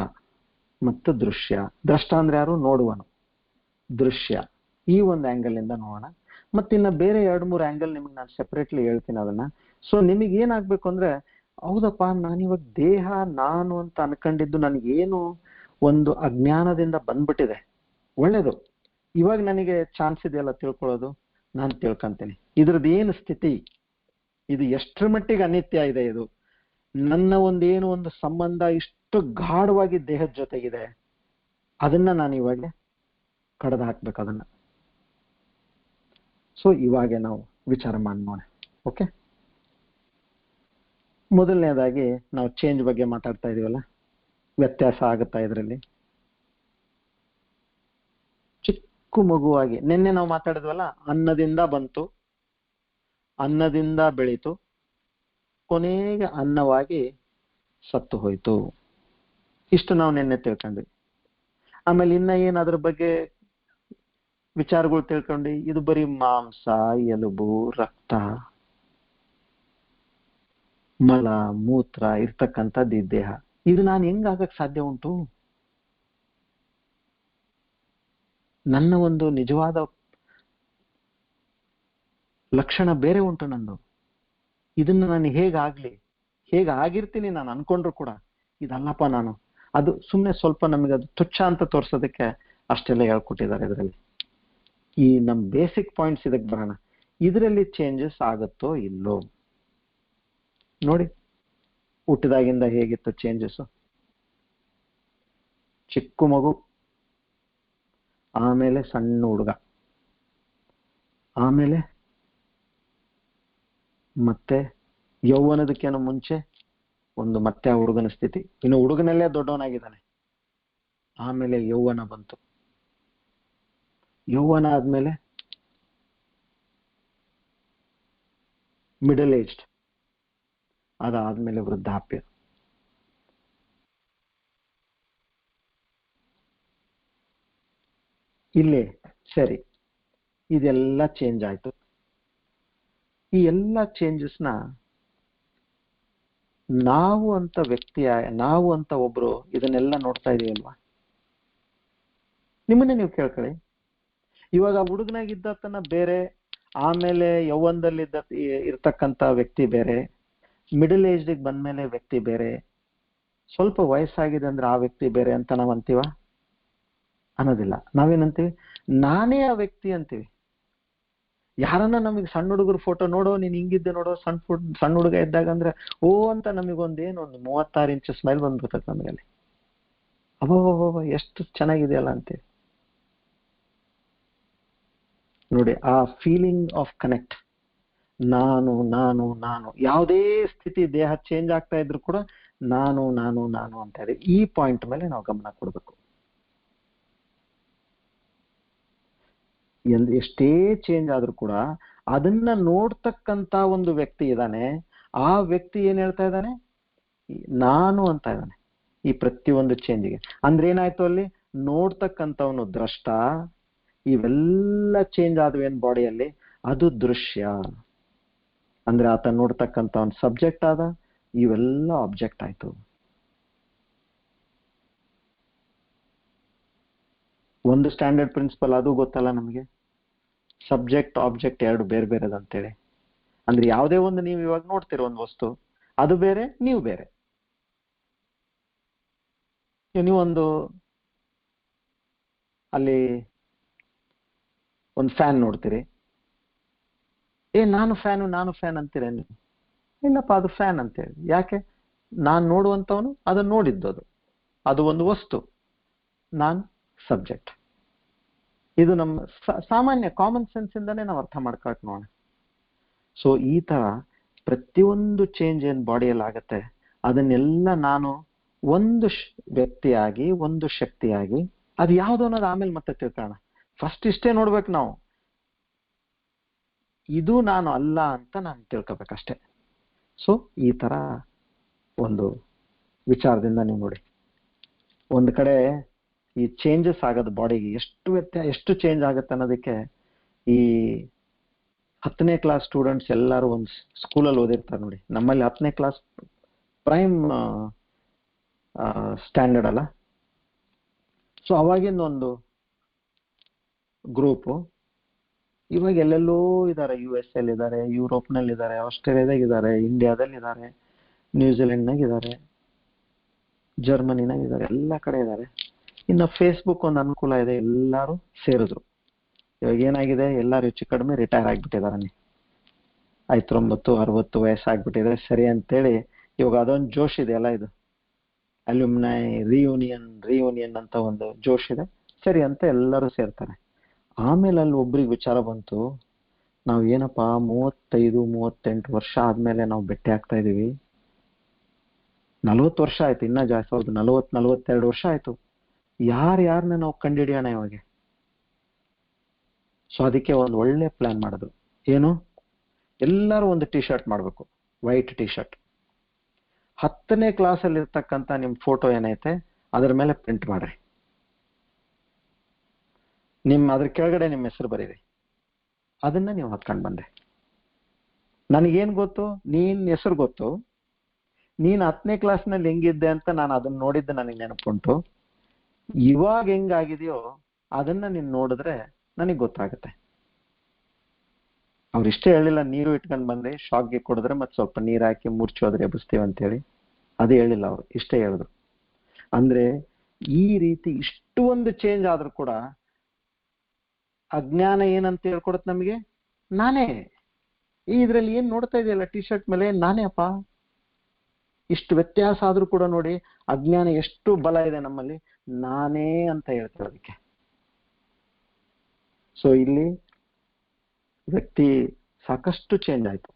ಮತ್ತು ದೃಶ್ಯ. ದ್ರಷ್ಟ ಅಂದ್ರೆ ಯಾರು? ನೋಡುವನು. ದೃಶ್ಯ ಈ ಒಂದು ಆಂಗಲ್ ಇಂದ ನೋಡೋಣ. ಮತ್ತಿನ್ನ ಬೇರೆ 2-3 ಆಂಗಲ್ ನಿಮಗೆ ನಾನು ಸೆಪರೇಟ್ಲಿ ಹೇಳ್ತೀನಿ ಅದನ್ನ. ಸೊ ನಿಮಗೆ ಏನಾಗ್ಬೇಕು ಅಂದ್ರೆ, ಹೌದಪ್ಪ, ನಾನಿವಾಗ ದೇಹ ನಾನು ಅಂತ ಅನ್ಕೊಂಡಿದ್ದು ನನಗೇನು ಒಂದು ಅಜ್ಞಾನದಿಂದ ಬಂದ್ಬಿಟ್ಟಿದೆ. ಒಳ್ಳೇದು, ಇವಾಗ ನನಗೆ ಚಾನ್ಸ್ ಇದೆಯಲ್ಲ ತಿಳ್ಕೊಳ್ಳೋದು, ನಾನು ತಿಳ್ಕೊಂತೀನಿ ಇದ್ರದ್ದು ಏನು ಸ್ಥಿತಿ, ಇದು ಎಷ್ಟರ ಮಟ್ಟಿಗೆ ಅನಿತ್ಯ ಇದೆ, ಇದು ನನ್ನ ಒಂದೇನು ಒಂದು ಸಂಬಂಧ ಇಷ್ಟು ಗಾಢವಾಗಿ ದೇಹದ ಜೊತೆಗಿದೆ, ಅದನ್ನ ನಾನು ಇವಾಗ ಕಡ್ದು ಹಾಕ್ಬೇಕು ಅದನ್ನ. ಸೊ ಇವಾಗ ನಾವು ವಿಚಾರ ಮಾಡೋಣ. ಓಕೆ, ಮೊದಲನೇದಾಗಿ ನಾವು ಚೇಂಜ್ ಬಗ್ಗೆ ಮಾತಾಡ್ತಾ ಇದೀವಲ್ಲ, ವ್ಯತ್ಯಾಸ ಆಗುತ್ತಾ ಇದರಲ್ಲಿ? ಚಿಕ್ಕ ಮಗುವಾಗಿ ನಿನ್ನೆ ನಾವು ಮಾತಾಡಿದ್ವಲ್ಲ, ಅನ್ನದಿಂದ ಬಂತು, ಅನ್ನದಿಂದ ಬೆಳೀತು, ಕೊನೆಗೆ ಅನ್ನವಾಗಿ ಸತ್ತು ಹೋಯ್ತು. ಇಷ್ಟು ನಾವು ನಿನ್ನೆ ತಿಳ್ಕೊಂಡ್ವಿ. ಆಮೇಲೆ ಇನ್ನ ಏನ್ ಅದ್ರ ಬಗ್ಗೆ ವಿಚಾರಗಳು ತಿಳ್ಕೊಂಡು, ಇದು ಬರೀ ಮಾಂಸ, ಎಲುಬು, ರಕ್ತ, ಮಲ, ಮೂತ್ರ ಇರ್ತಕ್ಕಂಥದ್ದು ಈ ದೇಹ. ಇದು ನಾನು ಹೆಂಗಾಗಕ್ ಸಾಧ್ಯ ಉಂಟು? ನನ್ನ ಒಂದು ನಿಜವಾದ ಲಕ್ಷಣ ಬೇರೆ ಉಂಟು ನಂದು. ಇದನ್ನ ನಾನು ಹೇಗಾಗಿರ್ತೀನಿ ನಾನು ಅನ್ಕೊಂಡ್ರು ಕೂಡ ಇದಲ್ಲಪ್ಪ ನಾನು. ಅದು ಸುಮ್ಮನೆ ಸ್ವಲ್ಪ ನಮಗೆ ಅದು ತುಚ್ಛ ಅಂತ ತೋರ್ಸೋದಕ್ಕೆ ಅಷ್ಟೆಲ್ಲ ಹೇಳ್ಕೊಟ್ಟಿದ್ದಾರೆ ಇದರಲ್ಲಿ. ಈ ನಮ್ ಬೇಸಿಕ್ ಪಾಯಿಂಟ್ಸ್ ಇದಕ್ಕೆ ಬರೋಣ. ಇದರಲ್ಲಿ ಚೇಂಜಸ್ ಆಗುತ್ತೋ ಇಲ್ಲೋ ನೋಡಿ. ಹುಟ್ಟಿದಾಗಿಂದ ಹೇಗಿತ್ತು ಚೇಂಜಸ್? ಚಿಕ್ಕ ಮಗು, ಆಮೇಲೆ ಸಣ್ಣ ಹುಡುಗ, ಆಮೇಲೆ ಮತ್ತೆ ಯೌವನದಕ್ಕೇನೋ ಮುಂಚೆ ಒಂದು ಮತ್ತೆ ಆ ಹುಡುಗನ ಸ್ಥಿತಿ, ಇನ್ನು ಹುಡುಗನಲ್ಲೇ ದೊಡ್ಡವನಾಗಿದ್ದಾನೆ. ಆಮೇಲೆ ಯೌವನ ಬಂತು, ಯೌವನ ಆದ್ಮೇಲೆ ಮಿಡಲ್ ಏಜ್ಡ್, ಅದಾದ್ಮೇಲೆ ವೃದ್ಧಾಪ್ಯ. ಇಲ್ಲೇ ಸರಿ, ಇದೆಲ್ಲ ಚೇಂಜ್ ಆಯ್ತು. ಈ ಎಲ್ಲ ಚೇಂಜಸ್ನ ನಾವು ಅಂತ ವ್ಯಕ್ತಿಯ, ನಾವು ಅಂತ ಒಬ್ರು ಇದನ್ನೆಲ್ಲ ನೋಡ್ತಾ ಇದೀವಲ್ವಾ? ನಿಮ್ಮನ್ನೇ ನೀವು ಕೇಳ್ಕೊಳ್ಳಿ. ಇವಾಗ ಹುಡುಗನಾಗಿದ್ದತನ ಬೇರೆ, ಆಮೇಲೆ ಯೌವನದಲ್ಲಿದ್ದ ಇರ್ತಕ್ಕಂಥ ವ್ಯಕ್ತಿ ಬೇರೆ, ಮಿಡಲ್ ಏಜ್ಗೆ ಬಂದ್ಮೇಲೆ ವ್ಯಕ್ತಿ ಬೇರೆ, ಸ್ವಲ್ಪ ವಯಸ್ಸಾಗಿದೆ ಅಂದ್ರೆ ಆ ವ್ಯಕ್ತಿ ಬೇರೆ ಅಂತ ನಾವ್ ಅಂತೀವ? ಅನ್ನೋದಿಲ್ಲ. ನಾವೇನಂತೀವಿ? ನಾನೇ ಆ ವ್ಯಕ್ತಿ ಅಂತೀವಿ. ಯಾರನ್ನ ನಮಗೆ ಸಣ್ಣ ಹುಡುಗರ ಫೋಟೋ ನೋಡೋ, ನೀನ್ ಹಿಂಗಿದ್ದೆ ನೋಡೋ, ಸಣ್ಣ ಹುಡುಗ ಇದ್ದಾಗ ಅಂದ್ರೆ ಓ ಅಂತ ನಮಗೊಂದು 36 ಇಂಚು ಸ್ಮೈಲ್ ಬಂದ್ಬಿಡ್ತದೆ ನಮಗಲ್ಲಿ. ಅಬ್ಬಬ್ಬ ಎಷ್ಟು ಚೆನ್ನಾಗಿದೆಯಲ್ಲ ಅಂತೇಳಿ ನೋಡಿ. ಆ ಫೀಲಿಂಗ್ ಆಫ್ ಕನೆಕ್ಟ್, ನಾನು ನಾನು ನಾನು, ಯಾವುದೇ ಸ್ಥಿತಿ ದೇಹ ಚೇಂಜ್ ಆಗ್ತಾ ಇದ್ರು ಕೂಡ ನಾನು ನಾನು ನಾನು ಅಂತ ಇದೆ. ಈ ಪಾಯಿಂಟ್ ಮೇಲೆ ನಾವು ಗಮನ ಕೊಡ್ಬೇಕು. ಎಷ್ಟೇ ಚೇಂಜ್ ಆದ್ರೂ ಕೂಡ ಅದನ್ನ ನೋಡ್ತಕ್ಕಂತ ಒಂದು ವ್ಯಕ್ತಿ ಇದ್ದಾನೆ. ಆ ವ್ಯಕ್ತಿ ಏನ್ ಹೇಳ್ತಾ ಇದ್ದಾನೆ? ನಾನು ಅಂತ ಇದ್ದಾನೆ ಈ ಪ್ರತಿಯೊಂದು ಚೇಂಜ್ಗೆ. ಅಂದ್ರೆ ಏನಾಯ್ತು ಅಲ್ಲಿ? ನೋಡ್ತಕ್ಕಂಥವನು ದ್ರಷ್ಟ, ಇವೆಲ್ಲ ಚೇಂಜ್ ಆದ್ವೇನ್ ಬಾಡಿಯಲ್ಲಿ, ಅದು ದೃಶ್ಯ. ಅಂದ್ರೆ ಆತ ನೋಡ್ತಕ್ಕಂಥವನ್ ಸಬ್ಜೆಕ್ಟ್ ಆದ, ಇವೆಲ್ಲ ಆಬ್ಜೆಕ್ಟ್ ಆಯ್ತು. ಒಂದು ಸ್ಟ್ಯಾಂಡರ್ಡ್ ಪ್ರಿನ್ಸಿಪಲ್ ಅದು ಗೊತ್ತಲ್ಲ ನಮಗೆ, ಸಬ್ಜೆಕ್ಟ್ ಆಬ್ಜೆಕ್ಟ್ ಎರಡು ಬೇರೆ ಬೇರೆದಂತೇಳಿ. ಅಂದ್ರೆ ಯಾವುದೇ ಒಂದು ನೀವು ಇವಾಗ ನೋಡ್ತಿರೋ ಒಂದು ವಸ್ತು, ಅದು ಬೇರೆ, ನೀವು ಬೇರೆ. ನೀವೊಂದು ಅಲ್ಲಿ ಒಂದು ಫ್ಯಾನ್ ನೋಡ್ತೀರಿ, ನಾನು ಫ್ಯಾನ್ ಅಂತೀರ ನೀವು? ಇಲ್ಲಪ್ಪ, ಅದು ಫ್ಯಾನ್ ಅಂತೇಳಿ. ಯಾಕೆ? ನಾನ್ ನೋಡುವಂತವನು ಅದನ್ನ ನೋಡಿದ್ದದು, ಅದು ಒಂದು ವಸ್ತು, ನಾನ್ ಸಬ್ಜೆಕ್ಟ್. ಇದು ನಮ್ಮ ಸಾಮಾನ್ಯ ಕಾಮನ್ ಸೆನ್ಸ್ ಇಂದಾನೇ ನಾವು ಅರ್ಥ ಮಾಡ್ಕೊಳಕ್ ನೋಡೋಣ. ಸೊ ಈ ತರ ಪ್ರತಿಯೊಂದು ಚೇಂಜ್ ಏನ್ ಬಾಡಿಯಲ್ಲಿ ಆಗತ್ತೆ, ಅದನ್ನೆಲ್ಲ ನಾನು ಒಂದು ವ್ಯಕ್ತಿಯಾಗಿ, ಒಂದು ಶಕ್ತಿಯಾಗಿ, ಅದು ಯಾವ್ದು ಅನ್ನೋದು ಆಮೇಲೆ ಮತ್ತೆ ತಿಳ್ಕೊಳ್ಳೋಣ. ಫಸ್ಟ್ ಇಷ್ಟೇ ನೋಡ್ಬೇಕು ನಾವು, ಇದು ನಾನು ಅಲ್ಲ ಅಂತ ನಾನು ತಿಳ್ಕೊಬೇಕಷ್ಟೆ. ಸೊ ಈ ತರ ಒಂದು ವಿಚಾರದಿಂದ ನೀವು ನೋಡಿ, ಒಂದ್ ಕಡೆ ಈ ಚೇಂಜಸ್ ಆಗೋದು ಬಾಡಿಗೆ ಎಷ್ಟು ಚೇಂಜ್ ಆಗುತ್ತೆ ಅನ್ನೋದಕ್ಕೆ, ಈ 10ನೇ ಕ್ಲಾಸ್ ಸ್ಟೂಡೆಂಟ್ಸ್ ಎಲ್ಲರೂ ಒಂದು ಸ್ಕೂಲಲ್ಲಿ ಓದಿರ್ತಾರೆ ನೋಡಿ. ನಮ್ಮಲ್ಲಿ 10ನೇ ಕ್ಲಾಸ್ ಪ್ರೈಮ್ ಸ್ಟ್ಯಾಂಡರ್ಡ್ ಅಲ್ಲ. ಸೊ ಅವಾಗಿಂದ ಒಂದು ಗ್ರೂಪು ಇವಾಗ ಎಲ್ಲೆಲ್ಲೋ ಇದ್ದಾರೆ. US ಅಲ್ಲಿ ಇದ್ದಾರೆ, ಯುರೋಪ್ನಲ್ಲಿ ಇದ್ದಾರೆ, ಆಸ್ಟ್ರೇಲಿಯಾದಾಗ ಇದ್ದಾರೆ, ಇಂಡಿಯಾದಲ್ಲಿ ಇದ್ದಾರೆ, ನ್ಯೂಜಿಲೆಂಡ್ನಾಗ ಇದ್ದಾರೆ, ಜರ್ಮನಿನಾಗ ಇದ್ದಾರೆ, ಎಲ್ಲ ಕಡೆ ಇದ್ದಾರೆ. ಇನ್ನು ಫೇಸ್ಬುಕ್ ಒಂದು ಅನುಕೂಲ ಇದೆ, ಎಲ್ಲರೂ ಸೇರಿದ್ರು. ಇವಾಗ ಏನಾಗಿದೆ, ಎಲ್ಲರೂ ಹೆಚ್ಚು ಕಡಿಮೆ ರಿಟೈರ್ ಆಗ್ಬಿಟ್ಟಿದ್ದಾರೆ. 59, 60 ವಯಸ್ಸಾಗ್ಬಿಟ್ಟಿದೆ ಸರಿ ಅಂತೇಳಿ ಇವಾಗ ಅದೊಂದು ಜೋಶ್ ಇದೆ ಅಲ್ಲ, ಇದು ಅಲ್ಯೂಮಿನೈ ರಿಯೂನಿಯನ್ ಅಂತ ಒಂದು ಜೋಶ್ ಇದೆ. ಸರಿ ಅಂತ ಎಲ್ಲರೂ ಸೇರ್ತಾರೆ. ಆಮೇಲೆ ಅಲ್ಲಿ ಒಬ್ರಿಗೆ ವಿಚಾರ ಬಂತು, ನಾವು ಏನಪ್ಪಾ 35-38 ವರ್ಷ ಆದ್ಮೇಲೆ ನಾವು ಭೇಟಿ ಆಗ್ತಾ ಇದೀವಿ. 40 ವರ್ಷ ಆಯ್ತು, ಇನ್ನ ಜಾಸ್ತಿ, ಹೌದು 40-42 ವರ್ಷ ಆಯ್ತು. ಯಾರನ್ನ ನಾವು ಕಂಡಿಡಿಯೋಣ ಇವಾಗ? ಸೊ ಅದಕ್ಕೆ ಒಂದು ಒಳ್ಳೆ ಪ್ಲಾನ್ ಮಾಡಿದ್ರು. ಏನು? ಎಲ್ಲರೂ ಒಂದು ಟಿ ಶರ್ಟ್ ಮಾಡ್ಬೇಕು, ವೈಟ್ ಟಿ ಶರ್ಟ್. 10ನೇ ಕ್ಲಾಸಲ್ಲಿ ಇರ್ತಕ್ಕಂಥ ನಿಮ್ ಫೋಟೋ ಏನೈತೆ ಅದ್ರ ಮೇಲೆ ಪ್ರಿಂಟ್ ಮಾಡ್ರಿ. ಅದ್ರ ಕೆಳಗಡೆ ನಿಮ್ಮ ಹೆಸರು ಬರೀರಿ. ಅದನ್ನ ನೀವು ಹಾಕೊಂಡು ಬಂದ್ರಿ. ನನಗೇನ್ ಗೊತ್ತು? ನೀನ್ ಹೆಸರು ಗೊತ್ತು. ನೀನ್ 10ನೇ ಕ್ಲಾಸ್ನಲ್ಲಿ ಹೆಂಗಿದ್ದೆ ಅಂತ ನಾನು ಅದನ್ನ ನೋಡಿದ್ದೆ, ನನಗೆ ನೆನಪುಂಟು. ಇವಾಗ ಹೆಂಗಾಗಿದೆಯೋ ಅದನ್ನ ನೀನ್ ನೋಡಿದ್ರೆ ನನಗೆ ಗೊತ್ತಾಗುತ್ತೆ. ಅವ್ರಿಷ್ಟೇ ಹೇಳಿಲ್ಲ, ನೀರು ಇಟ್ಕೊಂಡ್ ಬಂದ್ರೆ ಶಾಕ್ಗೆ ಕೊಡಿದ್ರೆ ಮತ್ತೆ ಸ್ವಲ್ಪ ನೀರ್ ಹಾಕಿ ಮುರ್ಚೋದ್ರೆ ಎಬ್ಬಿಸ್ತೀವಿ ಅಂತೇಳಿ. ಅದು ಹೇಳಿಲ್ಲ ಅವ್ರು, ಇಷ್ಟೇ ಹೇಳಿದ್ರು. ಅಂದ್ರೆ ಈ ರೀತಿ ಇಷ್ಟು ಒಂದು ಚೇಂಜ್ ಆದ್ರೂ ಕೂಡ ಅಜ್ಞಾನ ಏನಂತ ಹೇಳ್ಕೊಡತ್ ನಮಗೆ? ನಾನೇ. ಇದ್ರಲ್ಲಿ ಏನ್ ನೋಡ್ತಾ ಇದೆಯಲ್ಲ ಟಿ ಶರ್ಟ್ ಮೇಲೆ, ನಾನೇ ಅಪ್ಪ. ಇಷ್ಟು ವ್ಯತ್ಯಾಸ ಆದ್ರೂ ಕೂಡ ನೋಡಿ, ಅಜ್ಞಾನ ಎಷ್ಟು ಬಲ ಇದೆ ನಮ್ಮಲ್ಲಿ, ನಾನೇ ಅಂತ ಹೇಳ್ತಾರೆ ಅದಕ್ಕೆ. ಸೊ ಇಲ್ಲಿ ವ್ಯಕ್ತಿ ಸಾಕಷ್ಟು ಚೇಂಜ್ ಆಯ್ತು.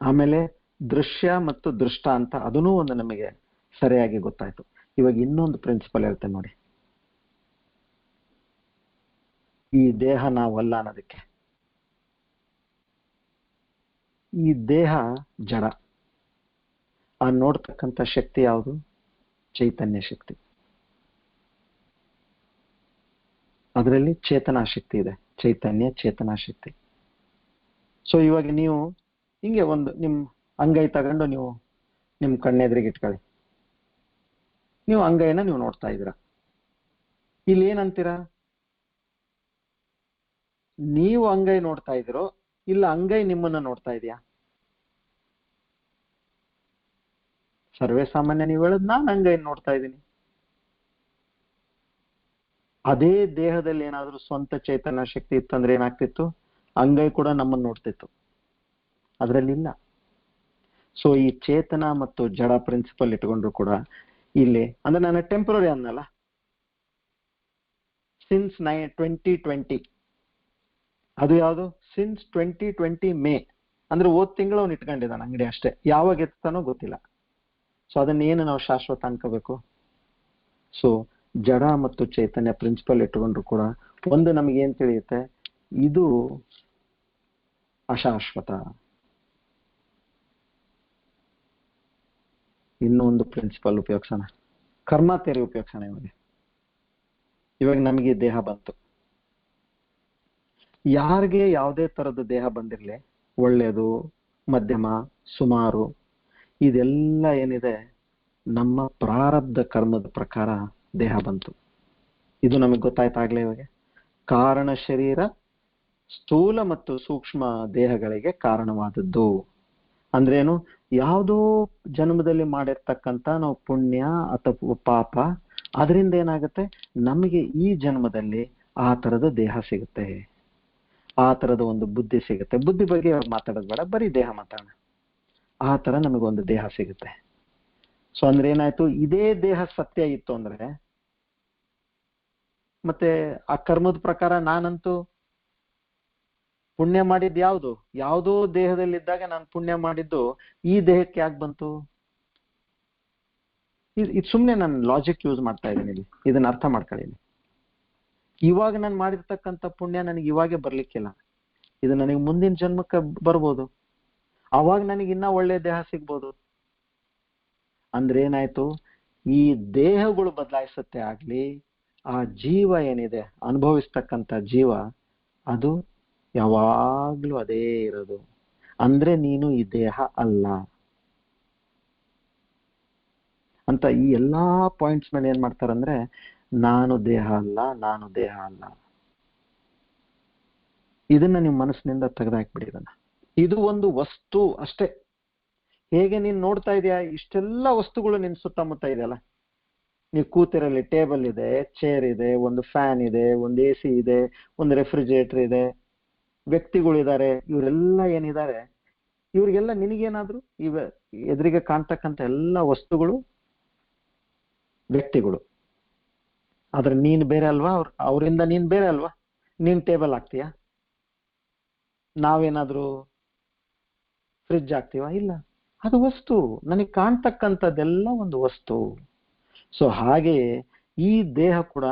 ಆಮೇಲೆ ದೃಶ್ಯ ಮತ್ತು ದೃಷ್ಟ ಅಂತ ಅದನ್ನೂ ಒಂದು ನಮಗೆ ಸರಿಯಾಗಿ ಗೊತ್ತಾಯ್ತು. ಇವಾಗ ಇನ್ನೊಂದು ಪ್ರಿನ್ಸಿಪಲ್ ಹೇಳ್ತೇನೆ ನೋಡಿ, ಈ ದೇಹ ನಾವಲ್ಲ ಅನ್ನೋದಕ್ಕೆ. ಈ ದೇಹ ಜಡ, ಆ ನೋಡ್ತಕ್ಕಂಥ ಶಕ್ತಿ ಯಾವುದು? ಚೈತನ್ಯ ಶಕ್ತಿ. ಅದರಲ್ಲಿ ಚೇತನಾ ಶಕ್ತಿ ಇದೆ, ಚೈತನ್ಯ ಚೇತನಾ ಶಕ್ತಿ. ಸೊ ಇವಾಗ ನೀವು ಹಿಂಗೆ ಒಂದು ನಿಮ್ ಅಂಗೈ ತಗೊಂಡು ನೀವು ನಿಮ್ ಕಣ್ಣೆದ್ರಿಗೆ ಇಟ್ಕೊಳ್ಳಿ. ನೀವು ಅಂಗೈನ ನೀವು ನೋಡ್ತಾ ಇದ್ದೀರಾ. ಇಲ್ಲಿ ಏನಂತೀರಾ? ನೀವು ಅಂಗೈ ನೋಡ್ತಾ ಇದ್ದೀರೋ ಇಲ್ಲ ಅಂಗೈ ನಿಮ್ಮನ್ನ ನೋಡ್ತಾ ಇದೆಯಾ? ಸರ್ವೇ ಸಾಮಾನ್ಯ ನೀವು ಹೇಳೋದು ನಾನು ಅಂಗೈ ನೋಡ್ತಾ ಇದ್ದೀನಿ. ಅದೇ ದೇಹದಲ್ಲಿ ಏನಾದ್ರೂ ಸ್ವಂತ ಚೈತನ್ಯ ಶಕ್ತಿ ಇತ್ತಂದ್ರೆ ಏನಾಗ್ತಿತ್ತು? ಅಂಗೈ ಕೂಡ ನಮ್ಮನ್ನು ನೋಡ್ತಿತ್ತು. ಅದರಲ್ಲಿ ಇಲ್ಲ. ಸೊ ಈ ಚೇತನ ಮತ್ತು ಜಡ ಪ್ರಿನ್ಸಿಪಲ್ ಇಟ್ಕೊಂಡ್ರು ಕೂಡ ಇಲ್ಲಿ ಅಂದ್ರೆ ನಾನು ಟೆಂಪರರಿ ಅನ್ನಲ್ಲ. ಸಿನ್ಸ್ 2020, ಅದು ಯಾವುದು? ಸಿನ್ಸ್ 2020 ಮೇ, ಅಂದ್ರೆ ಹೋದ್ ತಿಂಗಳು ಅವ್ನು ಇಟ್ಕೊಂಡಿದ್ದಾನೆ ಅಂಗಡಿ ಅಷ್ಟೇ. ಯಾವಾಗ ಎತ್ತಾನೋ ಗೊತ್ತಿಲ್ಲ. ಸೊ ಅದನ್ನೇನು ನಾವು ಶಾಶ್ವತ ಅನ್ಕೋಬೇಕು? ಸೊ ಜಡ ಮತ್ತು ಚೈತನ್ಯ ಪ್ರಿನ್ಸಿಪಲ್ ಇಟ್ಕೊಂಡ್ರು ಕೂಡ ಒಂದು ನಮಗೆ ಏನ್ ತಿಳಿಯುತ್ತೆ? ಇದು ಅಶಾಶ್ವತ. ಇನ್ನೂ ಒಂದು ಪ್ರಿನ್ಸಿಪಲ್ ಉಪಯೋಗಿಸೋಣ, ಕರ್ಮ ಥಿಯರಿ ಉಪಯೋಗಿಸೋಣ. ಇವಾಗ ನಮಗೆ ದೇಹ ಬಂತು. ಯಾರಿಗೆ ಯಾವುದೇ ತರದ ದೇಹ ಬಂದಿರಲಿ, ಒಳ್ಳೆಯದು, ಮಧ್ಯಮ, ಸುಮಾರು, ಇದೆಲ್ಲ ಏನಿದೆ ನಮ್ಮ ಪ್ರಾರಬ್ಧ ಕರ್ಮದ ಪ್ರಕಾರ ದೇಹ ಬಂತು. ಇದು ನಮಗೆ ಗೊತ್ತಾಯ್ತಾಗ್ಲೇ. ಇವಾಗ ಕಾರಣ ಶರೀರ ಸ್ಥೂಲ ಮತ್ತು ಸೂಕ್ಷ್ಮ ದೇಹಗಳಿಗೆ ಕಾರಣವಾದದ್ದು ಅಂದ್ರೇನು? ಯಾವುದೋ ಜನ್ಮದಲ್ಲಿ ಮಾಡಿರ್ತಕ್ಕಂಥ ನಾವು ಪುಣ್ಯ ಅಥವಾ ಪಾಪ, ಅದರಿಂದ ಏನಾಗುತ್ತೆ ನಮಗೆ ಈ ಜನ್ಮದಲ್ಲಿ ಆ ತರದ ದೇಹ ಸಿಗುತ್ತೆ, ಆ ತರದ ಒಂದು ಬುದ್ಧಿ ಸಿಗುತ್ತೆ. ಬುದ್ಧಿ ಬಗ್ಗೆ ಮಾತಾಡೋದು ಬೇಡ, ಬರೀ ದೇಹ ಮಾತಾಡೋಣ. ಆ ತರ ನಮಗೊಂದು ದೇಹ ಸಿಗುತ್ತೆ. ಸೊ ಅಂದ್ರೆ ಏನಾಯ್ತು? ಇದೇ ದೇಹ ಸತ್ಯ ಇತ್ತು ಅಂದ್ರೆ ಮತ್ತೆ ಆ ಕರ್ಮದ ಪ್ರಕಾರ ನಾನಂತೂ ಪುಣ್ಯ ಮಾಡಿದ್ದು ಯಾವುದು? ಯಾವುದೋ ದೇಹದಲ್ಲಿದ್ದಾಗ ನಾನು ಪುಣ್ಯ ಮಾಡಿದ್ದು ಈ ದೇಹಕ್ಕೆ ಯಾಕೆ ಬಂತು? ಇದು ಸುಮ್ಮನೆ ನಾನು ಲಾಜಿಕ್ ಯೂಸ್ ಮಾಡ್ತಾ ಇದ್ದೀನಿ ಇಲ್ಲಿ, ಇದನ್ನ ಅರ್ಥ ಮಾಡ್ಕೊಳ್ಳಿ. ಇವಾಗ ನಾನು ಮಾಡಿರ್ತಕ್ಕಂಥ ಪುಣ್ಯ ನನಗೆ ಇವಾಗೆ ಬರ್ಲಿಕ್ಕಿಲ್ಲ, ಇದು ನನಗೆ ಮುಂದಿನ ಜನ್ಮಕ್ಕೆ ಬರ್ಬೋದು. ಅವಾಗ ನನಗೆ ಇನ್ನ ಒಳ್ಳೆ ದೇಹ ಸಿಗ್ಬೋದು. ಅಂದ್ರೆ ಏನಾಯ್ತು? ಈ ದೇಹಗಳು ಬದಲಾಯಿಸುತ್ತೆ ಆಗ್ಲಿ, ಆ ಜೀವ ಏನಿದೆ ಅನುಭವಿಸ್ತಕ್ಕಂಥ ಜೀವ ಅದು ಯಾವಾಗ್ಲೂ ಅದೇ ಇರೋದು. ಅಂದ್ರೆ ನೀನು ಈ ದೇಹ ಅಲ್ಲ ಅಂತ ಈ ಎಲ್ಲಾ ಪಾಯಿಂಟ್ಸ್ ಮೇಲೆ ಏನ್ ಮಾಡ್ತಾರಂದ್ರೆ ನಾನು ದೇಹ ಅಲ್ಲ, ನಾನು ದೇಹ ಅಲ್ಲ. ಇದನ್ನ ನಿಮ್ ಮನಸ್ಸಿನಿಂದ ತೆಗೆದಾಕ್ಬಿಡಿದನ್ನ. ಇದು ಒಂದು ವಸ್ತು ಅಷ್ಟೇ. ಹೇಗೆ ನೀನ್ ನೋಡ್ತಾ ಇದೀಯಾ, ಇಷ್ಟೆಲ್ಲ ವಸ್ತುಗಳು ನಿನ್ ಸುತ್ತಮುತ್ತ ಇದೆಯಲ್ಲ. ನೀವು ಕೂತಿರಲ್ಲಿ ಟೇಬಲ್ ಇದೆ, ಚೇರ್ ಇದೆ, ಒಂದು ಫ್ಯಾನ್ ಇದೆ, ಒಂದು AC ಇದೆ, ಒಂದು ರೆಫ್ರಿಜರೇಟರ್ ಇದೆ, ವ್ಯಕ್ತಿಗಳಿದ್ದಾರೆ. ಇವರೆಲ್ಲ ಏನಿದ್ದಾರೆ, ಇವ್ರಿಗೆಲ್ಲ ನಿನಗೇನಾದ್ರು ಎದುರಿಗೆ ಕಾಣ್ತಕ್ಕಂಥ ಎಲ್ಲ ವಸ್ತುಗಳು ವ್ಯಕ್ತಿಗಳು. ಆದ್ರೆ ನೀನ್ ಬೇರೆ ಅಲ್ವಾ, ಅವರಿಂದ ನೀನ್ ಬೇರೆ ಅಲ್ವಾ? ನೀನ್ ಟೇಬಲ್ ಹಾಕ್ತೀಯಾ? ನಾವೇನಾದ್ರೂ ಫ್ರಿಡ್ಜ್ ಹಾಕ್ತೀವ? ಇಲ್ಲ, ಅದು ವಸ್ತು. ನನಗೆ ಕಾಣ್ತಕ್ಕಂಥದ್ದೆಲ್ಲ ಒಂದು ವಸ್ತು. ಸೊ ಹಾಗೆ ಈ ದೇಹ ಕೂಡ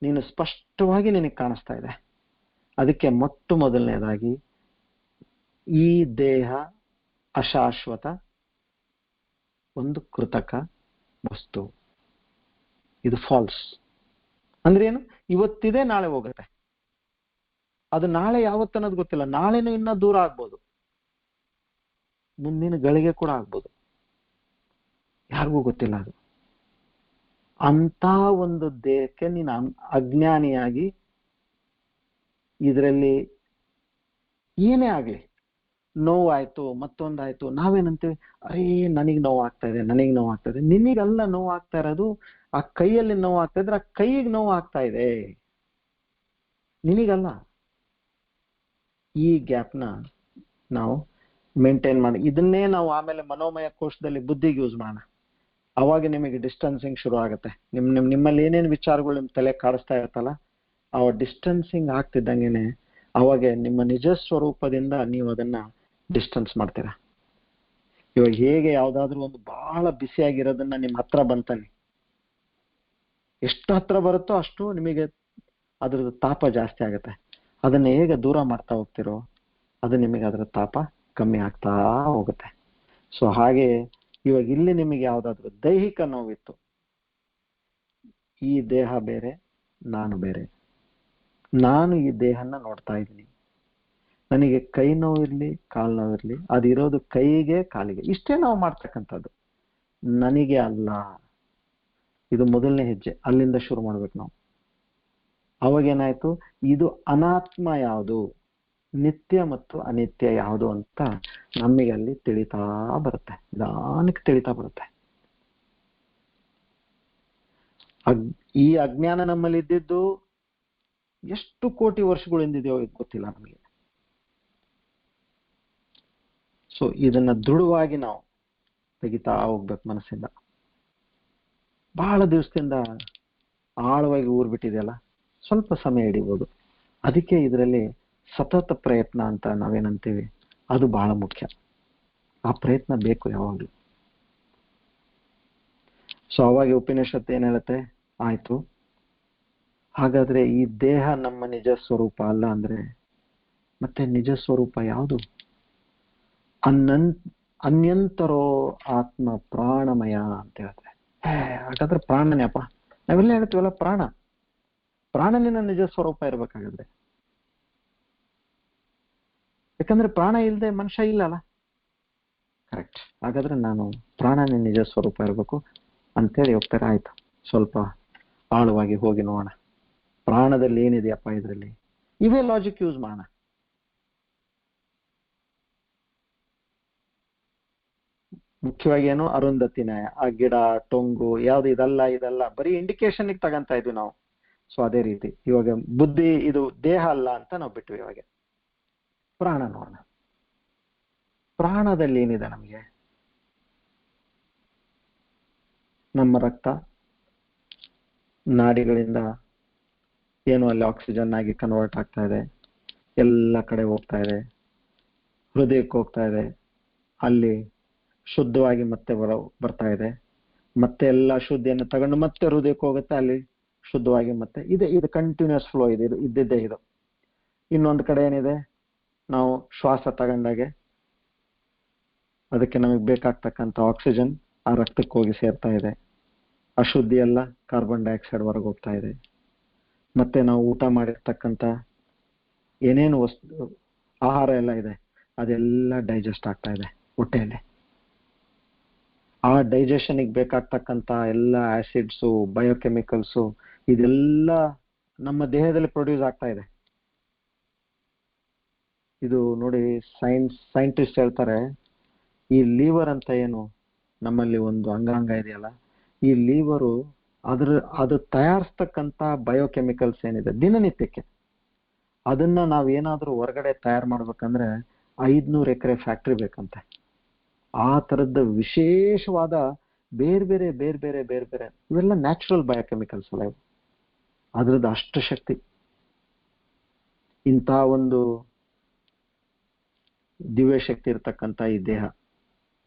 ನೀನು ಸ್ಪಷ್ಟವಾಗಿ ನಿನಗೆ ಕಾಣಿಸ್ತಾ ಇದೆ. ಅದಕ್ಕೆ ಮೊಟ್ಟ ಮೊದಲನೇದಾಗಿ ಈ ದೇಹ ಅಶಾಶ್ವತ, ಒಂದು ಕೃತಕ ವಸ್ತು. ಇದು ಫಾಲ್ಸ್. ಅಂದ್ರೆ ಏನು? ಇವತ್ತಿದೆ, ನಾಳೆ ಹೋಗುತ್ತೆ. ಅದು ನಾಳೆ ಯಾವತ್ತನ್ನೋದು ಗೊತ್ತಿಲ್ಲ. ನಾಳೆನೂ ಇನ್ನ ದೂರ ಆಗ್ಬೋದು, ಮುಂದಿನ ಗಳಿಗೆ ಕೂಡ ಆಗ್ಬೋದು, ಯಾರಿಗೂ ಗೊತ್ತಿಲ್ಲ. ಅದು ಅಂತ ಒಂದು ದೇಹಕ್ಕೆ ನೀನು ಅಜ್ಞಾನಿಯಾಗಿ ಇದರಲ್ಲಿ ಏನೇ ಆಗ್ಲಿ, ನೋವಾಯ್ತು, ಮತ್ತೊಂದಾಯ್ತು, ನಾವೇನಂತೀವಿ, ಅರೇ ನನಗ್ ನೋವಾಗ್ತಾ ಇದೆ, ನನಗ್ ನೋವಾಗ್ತಾ ಇದೆ. ನಿನಗಲ್ಲ ನೋವಾಗ್ತಾ ಇರೋದು, ಆ ಕೈಯಲ್ಲಿ ನೋವಾಗ್ತಾ ಇದ್ರೆ ಆ ಕೈಗೆ ನೋವಾಗ್ತಾ ಇದೆ, ನಿನಗಲ್ಲ. ಈ ಗ್ಯಾಪ್ನ ನಾವು ಮೇಂಟೈನ್ ಮಾಡಿ, ಇದನ್ನೇ ನಾವು ಆಮೇಲೆ ಮನೋಮಯ ಕೋಶದಲ್ಲಿ ಬುದ್ಧಿಗೆ ಯೂಸ್ ಮಾಡೋಣ. ಅವಾಗ ನಿಮಗೆ ಡಿಸ್ಟೆನ್ಸಿಂಗ್ ಶುರು ಆಗುತ್ತೆ. ನಿಮ್ಮಲ್ಲಿ ಏನೇನು ವಿಚಾರಗಳು ನಿಮ್ಮ ತಲೆ ಕಾಡಿಸ್ತಾ ಇರುತ್ತಲ್ಲ, ಅವ ಡಿಸ್ಟೆನ್ಸಿಂಗ್ ಆಗ್ತಿದ್ದಂಗೆನೆ ಅವಾಗ ನಿಮ್ಮ ನಿಜ ಸ್ವರೂಪದಿಂದ ನೀವು ಅದನ್ನ ಡಿಸ್ಟೆನ್ಸ್ ಮಾಡ್ತೀರಾ. ಇವಾಗ ಹೇಗೆ ಯಾವ್ದಾದ್ರು ಒಂದು ಬಹಳ ಬಿಸಿಯಾಗಿರೋದನ್ನ ನಿಮ್ಮ ಹತ್ರ ಬಂತಾನೆ, ಎಷ್ಟು ಹತ್ರ ಬರುತ್ತೋ ಅಷ್ಟು ನಿಮಗೆ ಅದ್ರದ್ದು ತಾಪ ಜಾಸ್ತಿ ಆಗುತ್ತೆ. ಅದನ್ನ ಹೇಗೆ ದೂರ ಮಾಡ್ತಾ ಹೋಗ್ತಿರೋ ಅದು ನಿಮಗೆ ಅದರ ತಾಪ ಕಮ್ಮಿ ಆಗ್ತಾ ಹೋಗುತ್ತೆ. ಸೊ ಹಾಗೆ ಇವಾಗ ಇಲ್ಲಿ ನಿಮಗೆ ಯಾವ್ದಾದ್ರು ದೈಹಿಕ ನೋವಿತ್ತು, ಈ ದೇಹ ಬೇರೆ, ನಾನು ಬೇರೆ. ನಾನು ಈ ದೇಹನ ನೋಡ್ತಾ ಇದ್ದೀನಿ. ನನಗೆ ಕೈ ನೋವಿರ್ಲಿ, ಕಾಲು ನೋವಿರ್ಲಿ, ಅದಿರೋದು ಕೈಗೆ ಕಾಲಿಗೆ. ಇಷ್ಟೇ ನಾವು ಮಾಡ್ತಕ್ಕಂಥದ್ದು. ನನಗೆ ಅಲ್ಲ. ಇದು ಮೊದಲನೇ ಹೆಜ್ಜೆ. ಅಲ್ಲಿಂದ ಶುರು ಮಾಡ್ಬೇಕು ನಾವು. ಅವಾಗೇನಾಯ್ತು, ಇದು ಅನಾತ್ಮ ಯಾವುದು, ನಿತ್ಯ ಮತ್ತು ಅನಿತ್ಯ ಯಾವುದು ಅಂತ ನಮಗೆ ಅಲ್ಲಿ ತಿಳಿತಾ ಬರುತ್ತೆ, ನಿಧಾನಕ್ಕೆ ತಿಳಿತಾ ಬರುತ್ತೆ. ಈ ಅಜ್ಞಾನ ನಮ್ಮಲ್ಲಿ ಇದ್ದಿದ್ದು ಎಷ್ಟು ಕೋಟಿ ವರ್ಷಗಳಿಂದಿದೆಯೋ ಗೊತ್ತಿಲ್ಲ ನಮಗೆ. ಸೊ ಇದನ್ನ ದೃಢವಾಗಿ ನಾವು ತೆಗಿತಾ ಹೋಗ್ಬೇಕು ಮನಸ್ಸಿಂದ. ಬಹಳ ದಿವಸದಿಂದ ಆಳವಾಗಿ ಊರ್ಬಿಟ್ಟಿದೆಯಲ್ಲ, ಸ್ವಲ್ಪ ಸಮಯ ಹಿಡಿಬೋದು. ಅದಕ್ಕೆ ಇದರಲ್ಲಿ ಸತತ ಪ್ರಯತ್ನ ಅಂತ ನಾವೇನಂತೀವಿ, ಅದು ಬಹಳ ಮುಖ್ಯ. ಆ ಪ್ರಯತ್ನ ಬೇಕು ಯಾವಾಗಲೂ. ಸೊ ಅವಾಗ ಉಪನಿಷತ್ತು ಏನ್ ಹೇಳುತ್ತೆ, ಆಯ್ತು ಹಾಗಾದ್ರೆ ಈ ದೇಹ ನಮ್ಮ ನಿಜ ಸ್ವರೂಪ ಅಲ್ಲ ಅಂದ್ರೆ ಮತ್ತೆ ನಿಜ ಸ್ವರೂಪ ಯಾವುದು? ಅನ್ಯಂತರೋ ಆತ್ಮ ಪ್ರಾಣಮಯ ಅಂತ ಹೇಳ್ತಾರೆ. ಹಾಗಾದ್ರೆ ಪ್ರಾಣನೇಪ್ಪ, ನಾವೆಲ್ಲ ಹೇಳ್ತೀವಲ್ಲ ಪ್ರಾಣನಿನ ನಿಜ ಸ್ವರೂಪ ಇರ್ಬೇಕಾಗಿದ್ರೆ. ಯಾಕಂದ್ರೆ ಪ್ರಾಣ ಇಲ್ಲದೆ ಮನುಷ್ಯ ಇಲ್ಲಲ್ಲ. ಕರೆಕ್ಟ್. ಹಾಗಾದ್ರೆ ನಾನು ಪ್ರಾಣನೇ ನಿಜ ಸ್ವರೂಪ ಇರ್ಬೇಕು ಅಂತೇಳಿ ಹೋಗ್ತಾರೆ. ಆಯ್ತು, ಸ್ವಲ್ಪ ಆಳವಾಗಿ ಹೋಗಿ ನೋಡೋಣ, ಪ್ರಾಣದಲ್ಲಿ ಏನಿದೆಯಪ್ಪ ಇದರಲ್ಲಿ. ಇವೇ ಲಾಜಿಕ್ ಯೂಸ್ ಮಾಡೋಣ. ಮುಖ್ಯವಾಗಿ ಏನು, ಅರುಂಧತಿ ನ್ಯಾಯ, ಆ ಗಿಡ ಟೊಂಗು ಯಾವ್ದು ಇದಲ್ಲ ಬರೀ ಇಂಡಿಕೇಶನ್ ತಗಂತ ಇದ್ವಿ ನಾವು. ಸೊ ಅದೇ ರೀತಿ ಇವಾಗ ಬುದ್ಧಿ ಇದು ದೇಹ ಅಲ್ಲ ಅಂತ ನಾವು ಬಿಟ್ವಿ. ಇವಾಗ ಪ್ರಾಣ ನೋಡೋಣ. ಪ್ರಾಣದಲ್ಲಿ ಏನಿದೆ ನಮಗೆ? ನಮ್ಮ ರಕ್ತ ನಾಡಿಗಳಿಂದ ಏನು ಅಲ್ಲಿ ಆಕ್ಸಿಜನ್ ಆಗಿ ಕನ್ವರ್ಟ್ ಆಗ್ತಾ ಇದೆ, ಎಲ್ಲ ಕಡೆ ಹೋಗ್ತಾ ಇದೆ, ಹೃದಯಕ್ಕೆ ಹೋಗ್ತಾ ಇದೆ, ಅಲ್ಲಿ ಶುದ್ಧವಾಗಿ ಮತ್ತೆ ಬರ್ತಾ ಇದೆ, ಮತ್ತೆ ಎಲ್ಲ ಶುದ್ಧಿಯನ್ನು ತಗೊಂಡು ಮತ್ತೆ ಹೃದಯಕ್ಕೆ ಹೋಗುತ್ತೆ, ಅಲ್ಲಿ ಶುದ್ಧವಾಗಿ ಮತ್ತೆ ಇದು ಕಂಟಿನ್ಯೂಸ್ ಫ್ಲೋ ಇದೆ, ಇದ್ದಿದ್ದೇ ಇದು. ಇನ್ನೊಂದು ಕಡೆ ಏನಿದೆ, ನಾವು ಶ್ವಾಸ ತಗೊಂಡಾಗೆ ಅದಕ್ಕೆ ನಮಗೆ ಬೇಕಾಗ್ತಕ್ಕಂಥ ಆಕ್ಸಿಜನ್ ಆ ರಕ್ತಕ್ಕೆ ಹೋಗಿ ಸೇರ್ತಾ ಇದೆ, ಅಶುದ್ಧಿ ಎಲ್ಲ ಕಾರ್ಬನ್ ಡೈಆಕ್ಸೈಡ್ ಹೊರಗೆ ಹೋಗ್ತಾ ಇದೆ. ಮತ್ತೆ ನಾವು ಊಟ ಮಾಡಿರ್ತಕ್ಕಂಥ ಏನೇನು ಆಹಾರ ಎಲ್ಲ ಇದೆ ಅದೆಲ್ಲ ಡೈಜೆಸ್ಟ್ ಆಗ್ತಾ ಇದೆ ಹೊಟ್ಟೆಯಲ್ಲಿ. ಆ ಡೈಜೆಷನ್ಗೆ ಬೇಕಾಗ್ತಕ್ಕಂಥ ಎಲ್ಲ ಆಸಿಡ್ಸು, ಬಯೋಕೆಮಿಕಲ್ಸು ಇದೆಲ್ಲ ನಮ್ಮ ದೇಹದಲ್ಲಿ ಪ್ರೊಡ್ಯೂಸ್ ಆಗ್ತಾ ಇದೆ. ಇದು ನೋಡಿ, ಸೈಂಟಿಸ್ಟ್ ಹೇಳ್ತಾರೆ, ಈ ಲೀವರ್ ಅಂತ ಏನು ನಮ್ಮಲ್ಲಿ ಒಂದು ಅಂಗಾಂಗ ಇದೆಯಲ್ಲ, ಈ ಲೀವರು ಅದು ತಯಾರಿಸ್ತಕ್ಕಂಥ ಬಯೋಕೆಮಿಕಲ್ಸ್ ಏನಿದೆ ದಿನನಿತ್ಯಕ್ಕೆ, ಅದನ್ನ ನಾವೇನಾದ್ರೂ ಹೊರಗಡೆ ತಯಾರು ಮಾಡ್ಬೇಕಂದ್ರೆ 500 ಎಕರೆ ಫ್ಯಾಕ್ಟ್ರಿ ಬೇಕಂತೆ. ಆ ತರದ ವಿಶೇಷವಾದ ಬೇರೆ ಬೇರೆ ಇವೆಲ್ಲ ನ್ಯಾಚುರಲ್ ಬಯೋಕೆಮಿಕಲ್ಸ್ ಅಲ್ಲ ಇವು. ಅದ್ರದ್ದು ಅಷ್ಟು ಶಕ್ತಿ. ಇಂಥ ಒಂದು ದಿವ್ಯ ಶಕ್ತಿ ಇರ್ತಕ್ಕಂಥ ಈ ದೇಹ,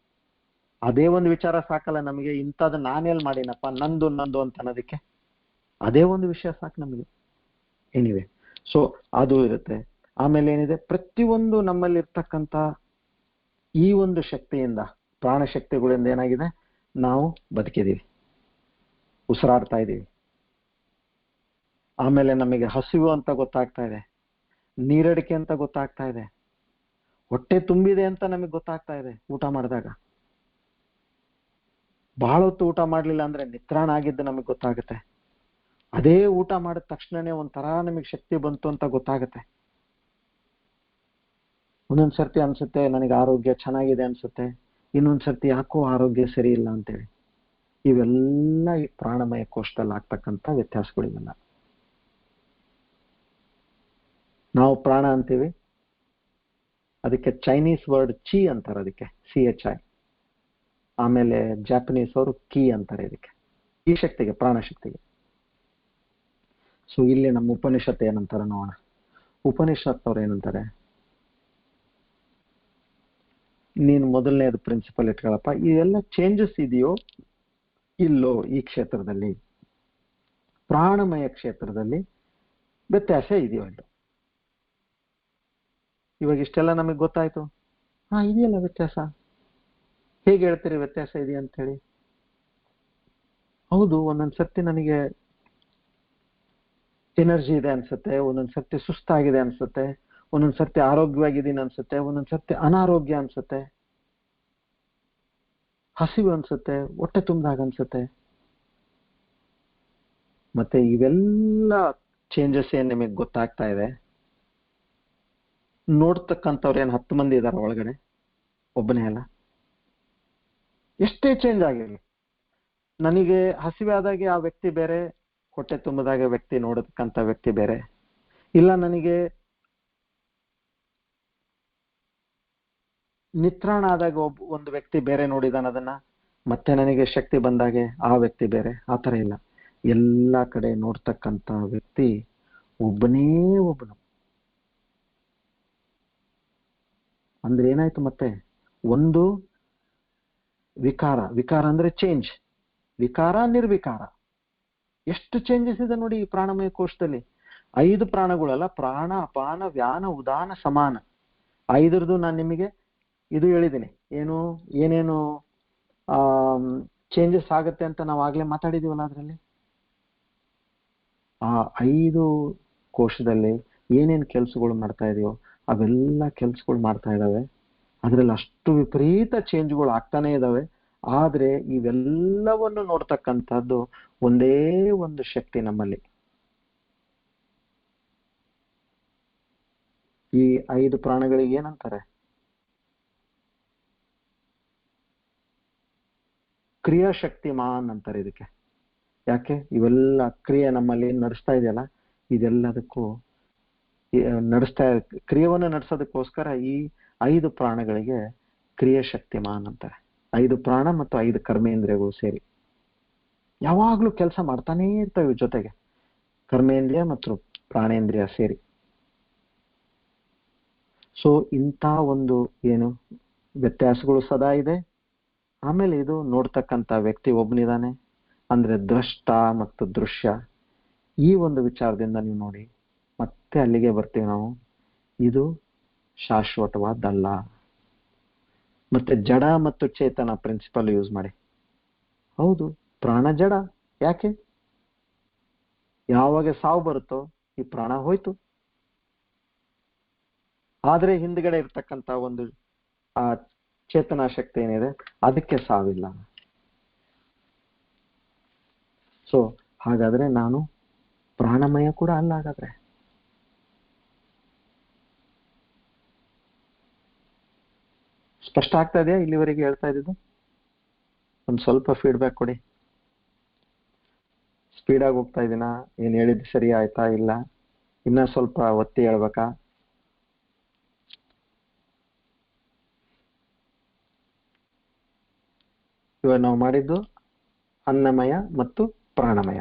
ಅದೇ ಒಂದು ವಿಚಾರ ಸಾಕಲ್ಲ ನಮಗೆ. ಇಂಥದ್ದು ನಾನೆಲ್ಲಿ ಮಾಡಿನಪ್ಪ, ನಂದು ಅಂತ ಅನ್ನೋದಕ್ಕೆ ಅದೇ ಒಂದು ವಿಷಯ ಸಾಕು ನಮಗೆ. ಎನಿವೆ, ಸೊ ಅದು ಇರುತ್ತೆ. ಆಮೇಲೆ ಏನಿದೆ, ಪ್ರತಿಯೊಂದು ನಮ್ಮಲ್ಲಿ ಇರ್ತಕ್ಕಂಥ ಈ ಒಂದು ಶಕ್ತಿಯಿಂದ, ಪ್ರಾಣ ಶಕ್ತಿಗಳಿಂದ ಏನಾಗಿದೆ, ನಾವು ಬದುಕಿದೀವಿ, ಉಸಿರಾಡ್ತಾ ಇದ್ದೀವಿ. ಆಮೇಲೆ ನಮಗೆ ಹಸಿವು ಅಂತ ಗೊತ್ತಾಗ್ತಾ ಇದೆ, ನೀರಡಿಕೆ ಅಂತ ಗೊತ್ತಾಗ್ತಾ ಇದೆ, ಹೊಟ್ಟೆ ತುಂಬಿದೆ ಅಂತ ನಮಗೆ ಗೊತ್ತಾಗ್ತಾ ಇದೆ ಊಟ ಮಾಡಿದಾಗ. ಬಹಳ ಹೊತ್ತು ಊಟ ಮಾಡ್ಲಿಲ್ಲ ಅಂದ್ರೆ ನಿತ್ರಾಣ ಆಗಿದ್ದು ನಮಗೆ ಗೊತ್ತಾಗುತ್ತೆ. ಅದೇ ಊಟ ಮಾಡಿದ ತಕ್ಷಣನೇ ಒಂಥರ ನಮಗೆ ಶಕ್ತಿ ಬಂತು ಅಂತ ಗೊತ್ತಾಗುತ್ತೆ. ಒಂದೊಂದ್ ಸರ್ತಿ ಅನ್ಸುತ್ತೆ ನನಗೆ ಆರೋಗ್ಯ ಚೆನ್ನಾಗಿದೆ ಅನ್ಸುತ್ತೆ, ಇನ್ನೊಂದ್ ಸರ್ತಿ ಯಾಕೋ ಆರೋಗ್ಯ ಸರಿ ಇಲ್ಲ ಅಂತೇಳಿ. ಇವೆಲ್ಲ ಈ ಪ್ರಾಣಮಯ ಕೋಶದಲ್ಲಿ ಆಗ್ತಕ್ಕಂಥ ವ್ಯತ್ಯಾಸಗಳಿವೆಲ್ಲ. ನಾವು ಪ್ರಾಣ ಅಂತೀವಿ, ಅದಕ್ಕೆ ಚೈನೀಸ್ ವರ್ಡ್ ಚಿ ಅಂತಾರೆ, ಅದಕ್ಕೆ CHI. ಆಮೇಲೆ ಜಾಪನೀಸ್ ಅವರು ಕೀ ಅಂತಾರೆ ಇದಕ್ಕೆ, ಈ ಶಕ್ತಿಗೆ, ಪ್ರಾಣ ಶಕ್ತಿಗೆ. ಸೊ ಇಲ್ಲಿ ನಮ್ಮ ಉಪನಿಷತ್ತು ಏನಂತಾರೆ ನೋಡೋಣ. ಉಪನಿಷತ್ನವ್ರು ಏನಂತಾರೆ, ನೀನು ಮೊದಲನೇದು ಪ್ರಿನ್ಸಿಪಲ್ ಇಟ್ಕೊಳ್ಳಪ್ಪ, ಇವೆಲ್ಲ ಚೇಂಜಸ್ ಇದೆಯೋ ಇಲ್ಲೋ ಈ ಕ್ಷೇತ್ರದಲ್ಲಿ, ಪ್ರಾಣಮಯ ಕ್ಷೇತ್ರದಲ್ಲಿ ವ್ಯತ್ಯಾಸ ಇದೆಯೋ ಇಲ್ಲೋ. ಇವಾಗ ಇಷ್ಟೆಲ್ಲ ನಮಗೆ ಗೊತ್ತಾಯ್ತು. ಇದೆಯಲ್ಲ ವ್ಯತ್ಯಾಸ. ಹೇಗೆ ಹೇಳ್ತೀರಿ ವ್ಯತ್ಯಾಸ ಇದೆಯಾ ಅಂತ ಹೇಳಿ? ಹೌದು, ಒಂದೊಂದ್ಸರ್ತಿ ನನಗೆ ಎನರ್ಜಿ ಇದೆ ಅನ್ಸುತ್ತೆ, ಒಂದೊಂದ್ಸರ್ತಿ ಸುಸ್ತಾಗಿದೆ ಅನ್ಸುತ್ತೆ, ಒಂದೊಂದ್ಸರ್ತಿ ಆರೋಗ್ಯವಾಗಿದ್ದೀನಿ ಅನ್ಸುತ್ತೆ, ಒಂದೊಂದ್ಸರ್ತಿ ಅನಾರೋಗ್ಯ ಅನ್ಸುತ್ತೆ, ಹಸಿವು ಅನ್ಸುತ್ತೆ, ಹೊಟ್ಟೆ ತುಂಬಿದಾಗ ಅನ್ಸುತ್ತೆ. ಮತ್ತೆ ಇವೆಲ್ಲ ಚೇಂಜಸ್ ಏನ್ ನಿಮಗೆ ಗೊತ್ತಾಗ್ತಾ ಇದೆ? ನೋಡ್ತಕ್ಕಂಥವ್ರು ಏನ್ 10 ಮಂದಿ ಇದಾರೆ ಒಳಗಡೆ? ಒಬ್ಬನೇ ಅಲ್ಲ. ಎಷ್ಟೇ ಚೇಂಜ್ ಆಗಿರಲಿ, ನನಗೆ ಹಸಿವೆ ಆದಾಗೆ ಆ ವ್ಯಕ್ತಿ ಬೇರೆ, ಹೊಟ್ಟೆ ತುಂಬಿದಾಗ ವ್ಯಕ್ತಿ ನೋಡತಕ್ಕಂಥ ವ್ಯಕ್ತಿ ಬೇರೆ. ಇಲ್ಲ, ನನಗೆ ನಿತ್ರಾಣ ಆದಾಗ ಒಂದು ವ್ಯಕ್ತಿ ಬೇರೆ ನೋಡಿದಾನ ಅದನ್ನ, ಮತ್ತೆ ನನಗೆ ಶಕ್ತಿ ಬಂದಾಗೆ ಆ ವ್ಯಕ್ತಿ ಬೇರೆ. ಆ ಥರ ಇಲ್ಲ, ಎಲ್ಲ ಕಡೆ ನೋಡ್ತಕ್ಕಂಥ ವ್ಯಕ್ತಿ ಒಬ್ಬನೇ ಒಬ್ಬನು. ಅಂದ್ರೆ ಏನಾಯ್ತು ಮತ್ತೆ? ಒಂದು ವಿಕಾರ. ವಿಕಾರ ಅಂದ್ರೆ ಚೇಂಜ್. ವಿಕಾರ, ನಿರ್ವಿಕಾರ. ಎಷ್ಟು ಚೇಂಜಸ್ ಇದೆ ನೋಡಿ ಈ ಪ್ರಾಣಮಯ ಕೋಶದಲ್ಲಿ. 5 ಪ್ರಾಣಗಳಲ್ಲ, ಪ್ರಾಣ ಅಪಾನ ವ್ಯಾನ ಉದಾನ ಸಮಾನ. 5ರದ್ದು ನಾನು ನಿಮಗೆ ಇದು ಹೇಳಿದ್ದೀನಿ. ಏನೇನು ಚೇಂಜಸ್ ಆಗುತ್ತೆ ಅಂತ ನಾವು ಆಗ್ಲೇ ಮಾತಾಡಿದೀವಲ್ಲ. ಅದರಲ್ಲಿ ಆ 5 ಕೋಶದಲ್ಲಿ ಏನೇನು ಕೆಲಸಗಳು ಮಾಡ್ತಾ ಇದೆಯೋ ಅವೆಲ್ಲ ಕೆಲಸಗಳು ಮಾಡ್ತಾ ಇದ್ದಾವೆ. ಅದ್ರಲ್ಲಿ ಅಷ್ಟು ವಿಪರೀತ ಚೇಂಜ್ಗಳು ಆಗ್ತಾನೆ ಇದ್ದಾವೆ. ಆದ್ರೆ ಇವೆಲ್ಲವನ್ನು ನೋಡ್ತಕ್ಕಂಥದ್ದು ಒಂದೇ ಒಂದು ಶಕ್ತಿ ನಮ್ಮಲ್ಲಿ. ಈ 5 ಪ್ರಾಣಗಳಿಗೆ ಏನಂತಾರೆ? ಕ್ರಿಯಾಶಕ್ತಿಮಾನ್ ಅಂತಾರೆ ಇದಕ್ಕೆ. ಯಾಕೆ? ಇವೆಲ್ಲ ಕ್ರಿಯೆ ನಮ್ಮಲ್ಲಿ ನಡೆಸ್ತಾ ಇದೆಯಲ್ಲ, ಇದೆಲ್ಲದಕ್ಕೂ ಕ್ರಿಯೆಯನ್ನು ನಡೆಸೋದಕ್ಕೋಸ್ಕರ ಈ 5 ಪ್ರಾಣಗಳಿಗೆ ಕ್ರಿಯಾಶಕ್ತಿಮಾನ್ ಅಂತಾರೆ. 5 ಪ್ರಾಣ ಮತ್ತು 5 ಕರ್ಮೇಂದ್ರಿಯಗಳು ಸೇರಿ ಯಾವಾಗ್ಲೂ ಕೆಲಸ ಮಾಡ್ತಾನೇ ಇರ್ತವೆ ಜೊತೆಗೆ, ಕರ್ಮೇಂದ್ರಿಯ ಮತ್ತು ಪ್ರಾಣೇಂದ್ರಿಯ ಸೇರಿ. ಸೊ ಇಂಥ ಒಂದು ವ್ಯತ್ಯಾಸಗಳು ಸದಾ ಇದೆ. ಆಮೇಲೆ ಇದು ನೋಡ್ತಕ್ಕಂಥ ವ್ಯಕ್ತಿ ಒಬ್ಬನಿದಾನೆ, ಅಂದ್ರೆ ದ್ರಷ್ಟ ಮತ್ತು ದೃಶ್ಯ. ಈ ಒಂದು ವಿಚಾರದಿಂದ ನೀವು ನೋಡಿ, ಮತ್ತೆ ಅಲ್ಲಿಗೆ ಬರ್ತೀವಿ ನಾವು. ಇದು ಶಾಶ್ವತವಾದಲ್ಲ. ಮತ್ತೆ ಜಡ ಮತ್ತು ಚೇತನ ಪ್ರಿನ್ಸಿಪಲ್ ಯೂಸ್ ಮಾಡಿ. ಹೌದು, ಪ್ರಾಣ ಜಡ. ಯಾಕೆ? ಯಾವಾಗ ಸಾವು ಬರುತ್ತೋ ಈ ಪ್ರಾಣ ಹೋಯ್ತು. ಆದ್ರೆ ಹಿಂದ್ಗಡೆ ಇರ್ತಕ್ಕಂಥ ಒಂದು ಆ ಚೇತನಾ ಶಕ್ತಿ ಏನಿದೆ ಅದಕ್ಕೆ ಸಾವಿಲ್ಲ. ಸೊ ಹಾಗಾದ್ರೆ ನಾನು ಪ್ರಾಣಮಯ ಕೂಡ ಅಲ್ಲ. ಹಾಗಾದ್ರೆ ಸ್ಪಷ್ಟ ಆಗ್ತಾ ಇದೆಯಾ ಇಲ್ಲಿವರೆಗೆ ಹೇಳ್ತಾ ಇದ್ದಿದ್ದು? ಒಂದು ಸ್ವಲ್ಪ ಫೀಡ್ಬ್ಯಾಕ್ ಕೊಡಿ. ಸ್ಪೀಡಾಗಿ ಹೋಗ್ತಾ ಇದೀನಾ? ಏನ್ ಹೇಳಿದ್ದು ಸರಿ ಆಯ್ತಾ? ಇಲ್ಲ ಇನ್ನ ಸ್ವಲ್ಪ ಒತ್ತಿ ಹೇಳ್ಬೇಕಾ? ಇವಾಗ ನಾವು ಮಾಡಿದ್ದು ಅನ್ನಮಯ ಮತ್ತು ಪ್ರಾಣಮಯ.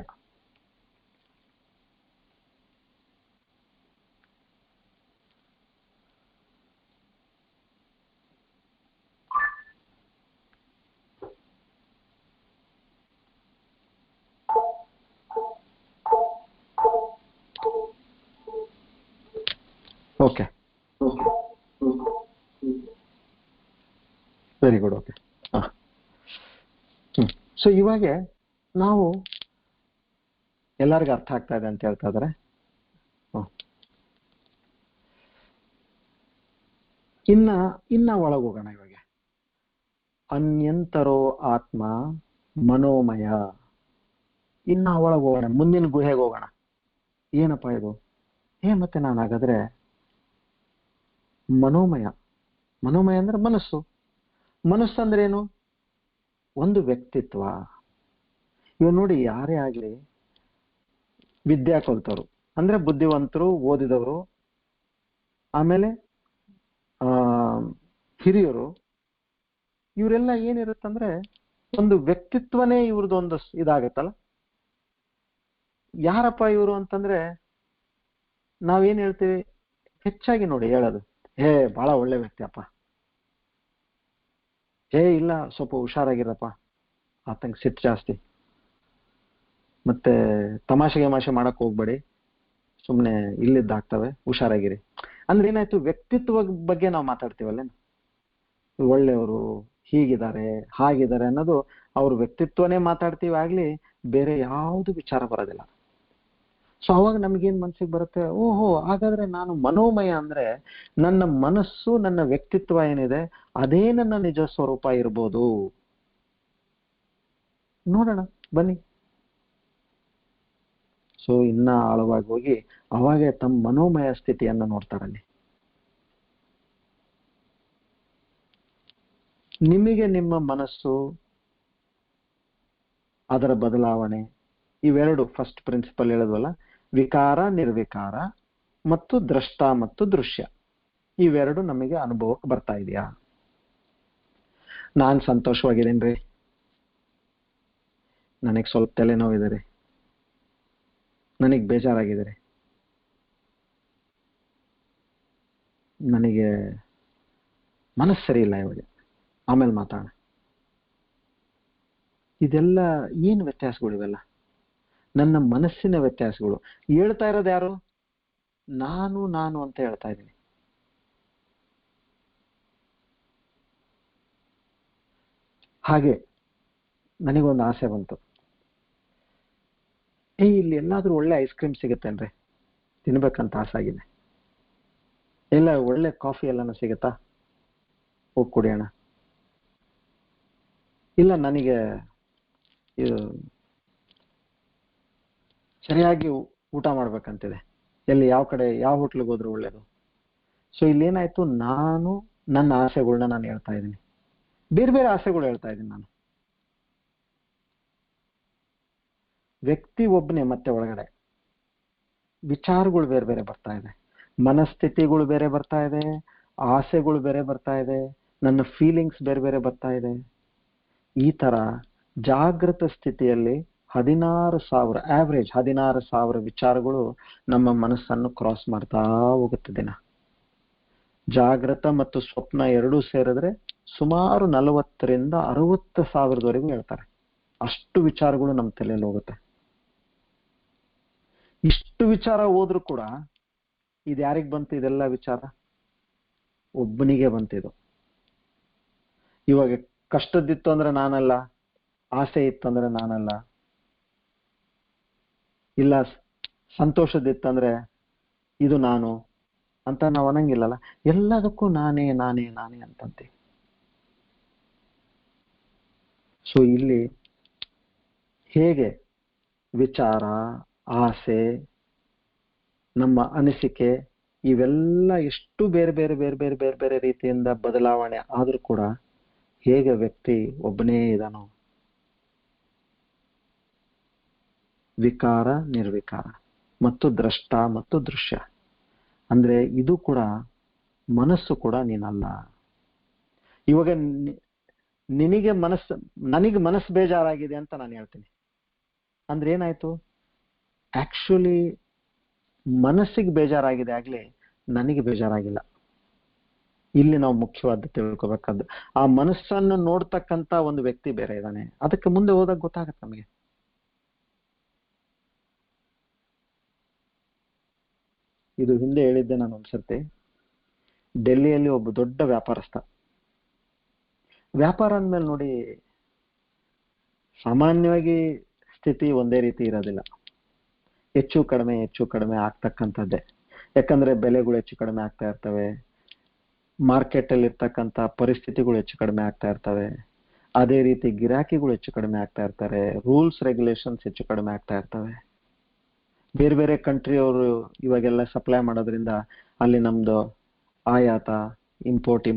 Okay, very good. Okay, so ಇವಾಗ ನಾವು ಎಲ್ಲರಿಗೂ ಅರ್ಥ ಆಗ್ತಾ ಇದೆ ಅಂತ ಹೇಳ್ತಾ ಇದಾರೆ. ಇನ್ನ ಒಳಗೋಗೋಣ. ಇವಾಗ ಅನ್ಯಂತರೋ ಆತ್ಮ ಮನೋಮಯ. ಇನ್ನ ಒಳಗೋಗೋಣ, ಮುಂದಿನ ಗುಹೆಗೆ ಹೋಗೋಣ. ಏನಪ್ಪಾ ಇದು? ಮತ್ತೆ ನಾನು ಹಾಗಾದ್ರೆ ಮನೋಮಯ. ಮನೋಮಯ ಅಂದ್ರೆ ಮನಸ್ಸು. ಮನಸ್ಸು ಅಂದ್ರೆ ಏನು? ಒಂದು ವ್ಯಕ್ತಿತ್ವ. ಇವ್ ನೋಡಿ, ಯಾರೇ ಆಗ್ಲಿ ವಿದ್ಯಾ ಕಲ್ತವ್ರು ಅಂದ್ರೆ ಬುದ್ಧಿವಂತರು, ಓದಿದವರು, ಆಮೇಲೆ ಹಿರಿಯರು, ಇವರೆಲ್ಲ ಏನಿರುತ್ತಂದ್ರೆ ಒಂದು ವ್ಯಕ್ತಿತ್ವನೇ ಇವ್ರದೊಂದು ಇದಾಗತ್ತಲ್ಲ. ಯಾರಪ್ಪ ಇವರು ಅಂತಂದ್ರೆ ನಾವೇನ್ ಹೇಳ್ತೀವಿ ಹೆಚ್ಚಾಗಿ ನೋಡಿ ಹೇಳೋದು, ಬಹಳ ಒಳ್ಳೆ ವ್ಯಕ್ತಿ ಅಪ್ಪ, ಇಲ್ಲ ಸ್ವಲ್ಪ ಹುಷಾರಾಗಿರಪ್ಪ, ಆತಂಕ ಸಿಟ್ಟು ಜಾಸ್ತಿ, ಮತ್ತೆ ತಮಾಷೆ ಮಾಡಕ್ ಹೋಗ್ಬೇಡಿ, ಸುಮ್ನೆ ಇಲ್ಲಿದ್ದಾಗ್ತವೆ, ಹುಷಾರಾಗಿರಿ. ಅಂದ್ರೆ ಏನಾಯ್ತು? ವ್ಯಕ್ತಿತ್ವ ಬಗ್ಗೆ ನಾವು ಮಾತಾಡ್ತೀವಲ್ಲೇನು. ಒಳ್ಳೆಯವರು, ಹೀಗಿದ್ದಾರೆ ಹಾಗಿದ್ದಾರೆ ಅನ್ನೋದು ಅವ್ರ ವ್ಯಕ್ತಿತ್ವನೇ ಮಾತಾಡ್ತೀವಿ ಆಗ್ಲಿ, ಬೇರೆ ಯಾವುದು ವಿಚಾರ ಬರೋದಿಲ್ಲ. ಸೊ ಅವಾಗ ನಮಗೇನ್ ಮನ್ಸಿಗೆ ಬರುತ್ತೆ, ಓಹೋ ಹಾಗಾದ್ರೆ ನಾನು ಮನೋಮಯ ಅಂದ್ರೆ ನನ್ನ ಮನಸ್ಸು ನನ್ನ ವ್ಯಕ್ತಿತ್ವ ಏನಿದೆ ಅದೇ ನನ್ನ ನಿಜ ಸ್ವರೂಪ ಇರ್ಬೋದು. ನೋಡೋಣ ಬನ್ನಿ. ಸೊ ಇನ್ನ ಆಳವಾಗಿ ಹೋಗಿ ಅವಾಗ ತಮ್ಮ ಮನೋಮಯ ಸ್ಥಿತಿಯನ್ನ ನೋಡ್ತಾರಲ್ಲಿ. ನಿಮಗೆ ನಿಮ್ಮ ಮನಸ್ಸು, ಅದರ ಬದಲಾವಣೆ, ಇವೆರಡು ಫಸ್ಟ್ ಪ್ರಿನ್ಸಿಪಲ್ ಹೇಳಿದ್ವಲ್ಲ, ವಿಕಾರ ನಿರ್ವಿಕಾರ ಮತ್ತು ದ್ರಷ್ಟ ಮತ್ತು ದೃಶ್ಯ, ಇವೆರಡು ನಮಗೆ ಅನುಭವಕ್ಕೆ ಬರ್ತಾ ಇದೆಯಾ? ನಾನ್ ಸಂತೋಷವಾಗಿದ್ದೇನ್ರಿ, ನನಗೆ ಸ್ವಲ್ಪ ತಲೆನೋವಿದೆ ರೀ, ನನಗೆ ಬೇಜಾರಾಗಿದೆ ರೀ, ನನಗೆ ಮನಸ್ಸು ಸರಿ ಇಲ್ಲ ಇವಾಗ, ಆಮೇಲೆ ಮಾತಾಡೋಣ. ಇದೆಲ್ಲ ಏನು ವ್ಯತ್ಯಾಸಗಳು ಇವೆಲ್ಲ? ನನ್ನ ಮನಸ್ಸಿನ ವ್ಯತ್ಯಾಸಗಳು. ಹೇಳ್ತಾ ಇರೋದು ಯಾರು? ನಾನು ನಾನು ಅಂತ ಹೇಳ್ತಾ ಇದ್ದೀನಿ. ಹಾಗೆ ನನಗೊಂದು ಆಸೆ ಬಂತು, ಇಲ್ಲಿ ಎಲ್ಲಾದ್ರೂ ಒಳ್ಳೆ ಐಸ್ ಕ್ರೀಮ್ ಸಿಗುತ್ತೇನ್ರಿ, ತಿನ್ಬೇಕಂತ ಆಸೆ ಆಗಿದೆ. ಇಲ್ಲ ಒಳ್ಳೆ ಕಾಫಿ ಎಲ್ಲಾನು ಸಿಗುತ್ತಾ, ಹೋಗಿ ಕುಡಿಯೋಣ. ಇಲ್ಲ ನನಗೆ ಸರಿಯಾಗಿ ಊಟ ಮಾಡ್ಬೇಕಂತಿದೆ, ಎಲ್ಲಿ ಯಾವ ಕಡೆ ಯಾವ ಹೋಟ್ಲಿಗೆ ಹೋದ್ರು ಒಳ್ಳೇದು. ಸೊ ಇಲ್ಲೇನಾಯ್ತು, ನಾನು ನನ್ನ ಆಸೆಗಳನ್ನ ನಾನು ಹೇಳ್ತಾ ಇದ್ದೀನಿ, ಬೇರೆ ಬೇರೆ ಆಸೆಗಳು ಹೇಳ್ತಾ ಇದ್ದೀನಿ ನಾನು. ವ್ಯಕ್ತಿ ಒಬ್ಬನೇ, ಮತ್ತೆ ಒಳಗಡೆ ವಿಚಾರಗಳು ಬೇರೆ ಬೇರೆ ಬರ್ತಾ ಇದೆ, ಮನಸ್ಥಿತಿಗಳು ಬೇರೆ ಬರ್ತಾ ಇದೆ, ಆಸೆಗಳು ಬೇರೆ ಬರ್ತಾ ಇದೆ, ನನ್ನ ಫೀಲಿಂಗ್ಸ್ ಬೇರೆ ಬೇರೆ ಬರ್ತಾ ಇದೆ. ಈ ತರ ಜಾಗೃತ ಸ್ಥಿತಿಯಲ್ಲಿ 16,000 ಆವ್ರೇಜ್ 16,000 ವಿಚಾರಗಳು ನಮ್ಮ ಮನಸ್ಸನ್ನು ಕ್ರಾಸ್ ಮಾಡ್ತಾ ಹೋಗುತ್ತೆ ದಿನ. ಜಾಗೃತ ಮತ್ತು ಸ್ವಪ್ನ ಎರಡೂ ಸೇರಿದ್ರೆ ಸುಮಾರು 40,000ರಿಂದ 60,000ವರೆಗೂ ಹೇಳ್ತಾರೆ. ಅಷ್ಟು ವಿಚಾರಗಳು ನಮ್ಮ ತಲೆಯಲ್ಲಿ ಹೋಗುತ್ತೆ. ಇಷ್ಟು ವಿಚಾರ ಹೋದ್ರೂ ಕೂಡ ಇದು ಯಾರಿಗೆ ಬಂತು? ಇದೆಲ್ಲ ವಿಚಾರ ಒಬ್ಬನಿಗೆ ಬಂತಿದ್ದು. ಇವಾಗ ಕಷ್ಟದಿತ್ತು ಅಂದ್ರೆ ನಾನಲ್ಲ, ಆಸೆ ಇತ್ತು ಅಂದ್ರೆ ನಾನಲ್ಲ, ಇಲ್ಲ ಸಂತೋಷದಿತ್ತಂದ್ರೆ ಇದು ನಾನು ಅಂತ ನಾವು ಅನ್ನಂಗಿಲ್ಲಲ್ಲ. ಎಲ್ಲದಕ್ಕೂ ನಾನೇ ನಾನೇ ನಾನೇ ಅಂತಂತೀವಿ. ಸೊ ಇಲ್ಲಿ ಹೇಗೆ ವಿಚಾರ, ಆಸೆ, ನಮ್ಮ ಅನಿಸಿಕೆ ಇವೆಲ್ಲ ಎಷ್ಟು ಬೇರೆ ಬೇರೆ ಬೇರೆ ಬೇರೆ ಬೇರೆ ಬೇರೆ ರೀತಿಯಿಂದ ಬದಲಾವಣೆ ಆದ್ರೂ ಕೂಡ ಹೇಗೆ ವ್ಯಕ್ತಿ ಒಬ್ಬನೇ ಇದಾನೋ, ವಿಕಾರ ನಿರ್ವಿಕಾರ ಮತ್ತು ದ್ರಷ್ಟ ಮತ್ತು ದೃಶ್ಯ ಅಂದ್ರೆ ಇದು ಕೂಡ ಮನಸ್ಸು ಕೂಡ ನೀನಲ್ಲ. ಇವಾಗ ನಿನಗೆ ನನಗೆ ಮನಸ್ಸು ಬೇಜಾರಾಗಿದೆ ಅಂತ ನಾನು ಹೇಳ್ತೀನಿ ಅಂದ್ರೆ ಏನಾಯ್ತು? ಆಕ್ಚುಲಿ ಮನಸ್ಸಿಗೆ ಬೇಜಾರಾಗಿದೆ ಆಗ್ಲಿ, ನನಗೆ ಬೇಜಾರಾಗಿಲ್ಲ. ಇಲ್ಲಿ ನಾವು ಮುಖ್ಯವಾದ ತಿಳ್ಕೊಬೇಕಾದ್ದು, ಆ ಮನಸ್ಸನ್ನು ನೋಡ್ತಕ್ಕಂತ ಒಂದು ವ್ಯಕ್ತಿ ಬೇರೆ ಇದ್ದಾನೆ. ಅದಕ್ಕೆ ಮುಂದೆ ಹೋದಾಗ ಗೊತ್ತಾಗತ್ತೆ ನಮಗೆ. ಇದು ಹಿಂದೆ ಹೇಳಿದ್ದೆ ನಾನು ಒಂದ್ಸರ್ತಿ. ಡೆಲ್ಲಿಯಲ್ಲಿ ಒಬ್ಬ ದೊಡ್ಡ ವ್ಯಾಪಾರಸ್ಥ. ವ್ಯಾಪಾರ ಅಂದ್ಮೇಲೆ ನೋಡಿ, ಸಾಮಾನ್ಯವಾಗಿ ಸ್ಥಿತಿ ಒಂದೇ ರೀತಿ ಇರೋದಿಲ್ಲ, ಹೆಚ್ಚು ಕಡಿಮೆ ಆಗ್ತಕ್ಕಂಥದ್ದೇ. ಯಾಕಂದ್ರೆ ಬೆಲೆಗಳು ಹೆಚ್ಚು ಕಡಿಮೆ ಆಗ್ತಾ ಇರ್ತವೆ, ಮಾರ್ಕೆಟ್ ಅಲ್ಲಿ ಇರ್ತಕ್ಕಂಥ ಪರಿಸ್ಥಿತಿಗಳು ಹೆಚ್ಚು ಕಡಿಮೆ ಆಗ್ತಾ ಇರ್ತವೆ, ಅದೇ ರೀತಿ ಗಿರಾಕಿಗಳು ಹೆಚ್ಚು ಕಡಿಮೆ ಆಗ್ತಾ ಇರ್ತಾರೆ, ರೂಲ್ಸ್ ರೆಗ್ಯುಲೇಷನ್ಸ್ ಹೆಚ್ಚು ಕಡಿಮೆ ಆಗ್ತಾ ಇರ್ತವೆ. ಬೇರೆ ಬೇರೆ ಕಂಟ್ರಿಯವರು ಇವಾಗೆಲ್ಲ ಸಪ್ಲೈ ಮಾಡೋದ್ರಿಂದ ಅಲ್ಲಿ ನಮ್ದು ಆಯಾತ, ಇಂಪೋರ್ಟ್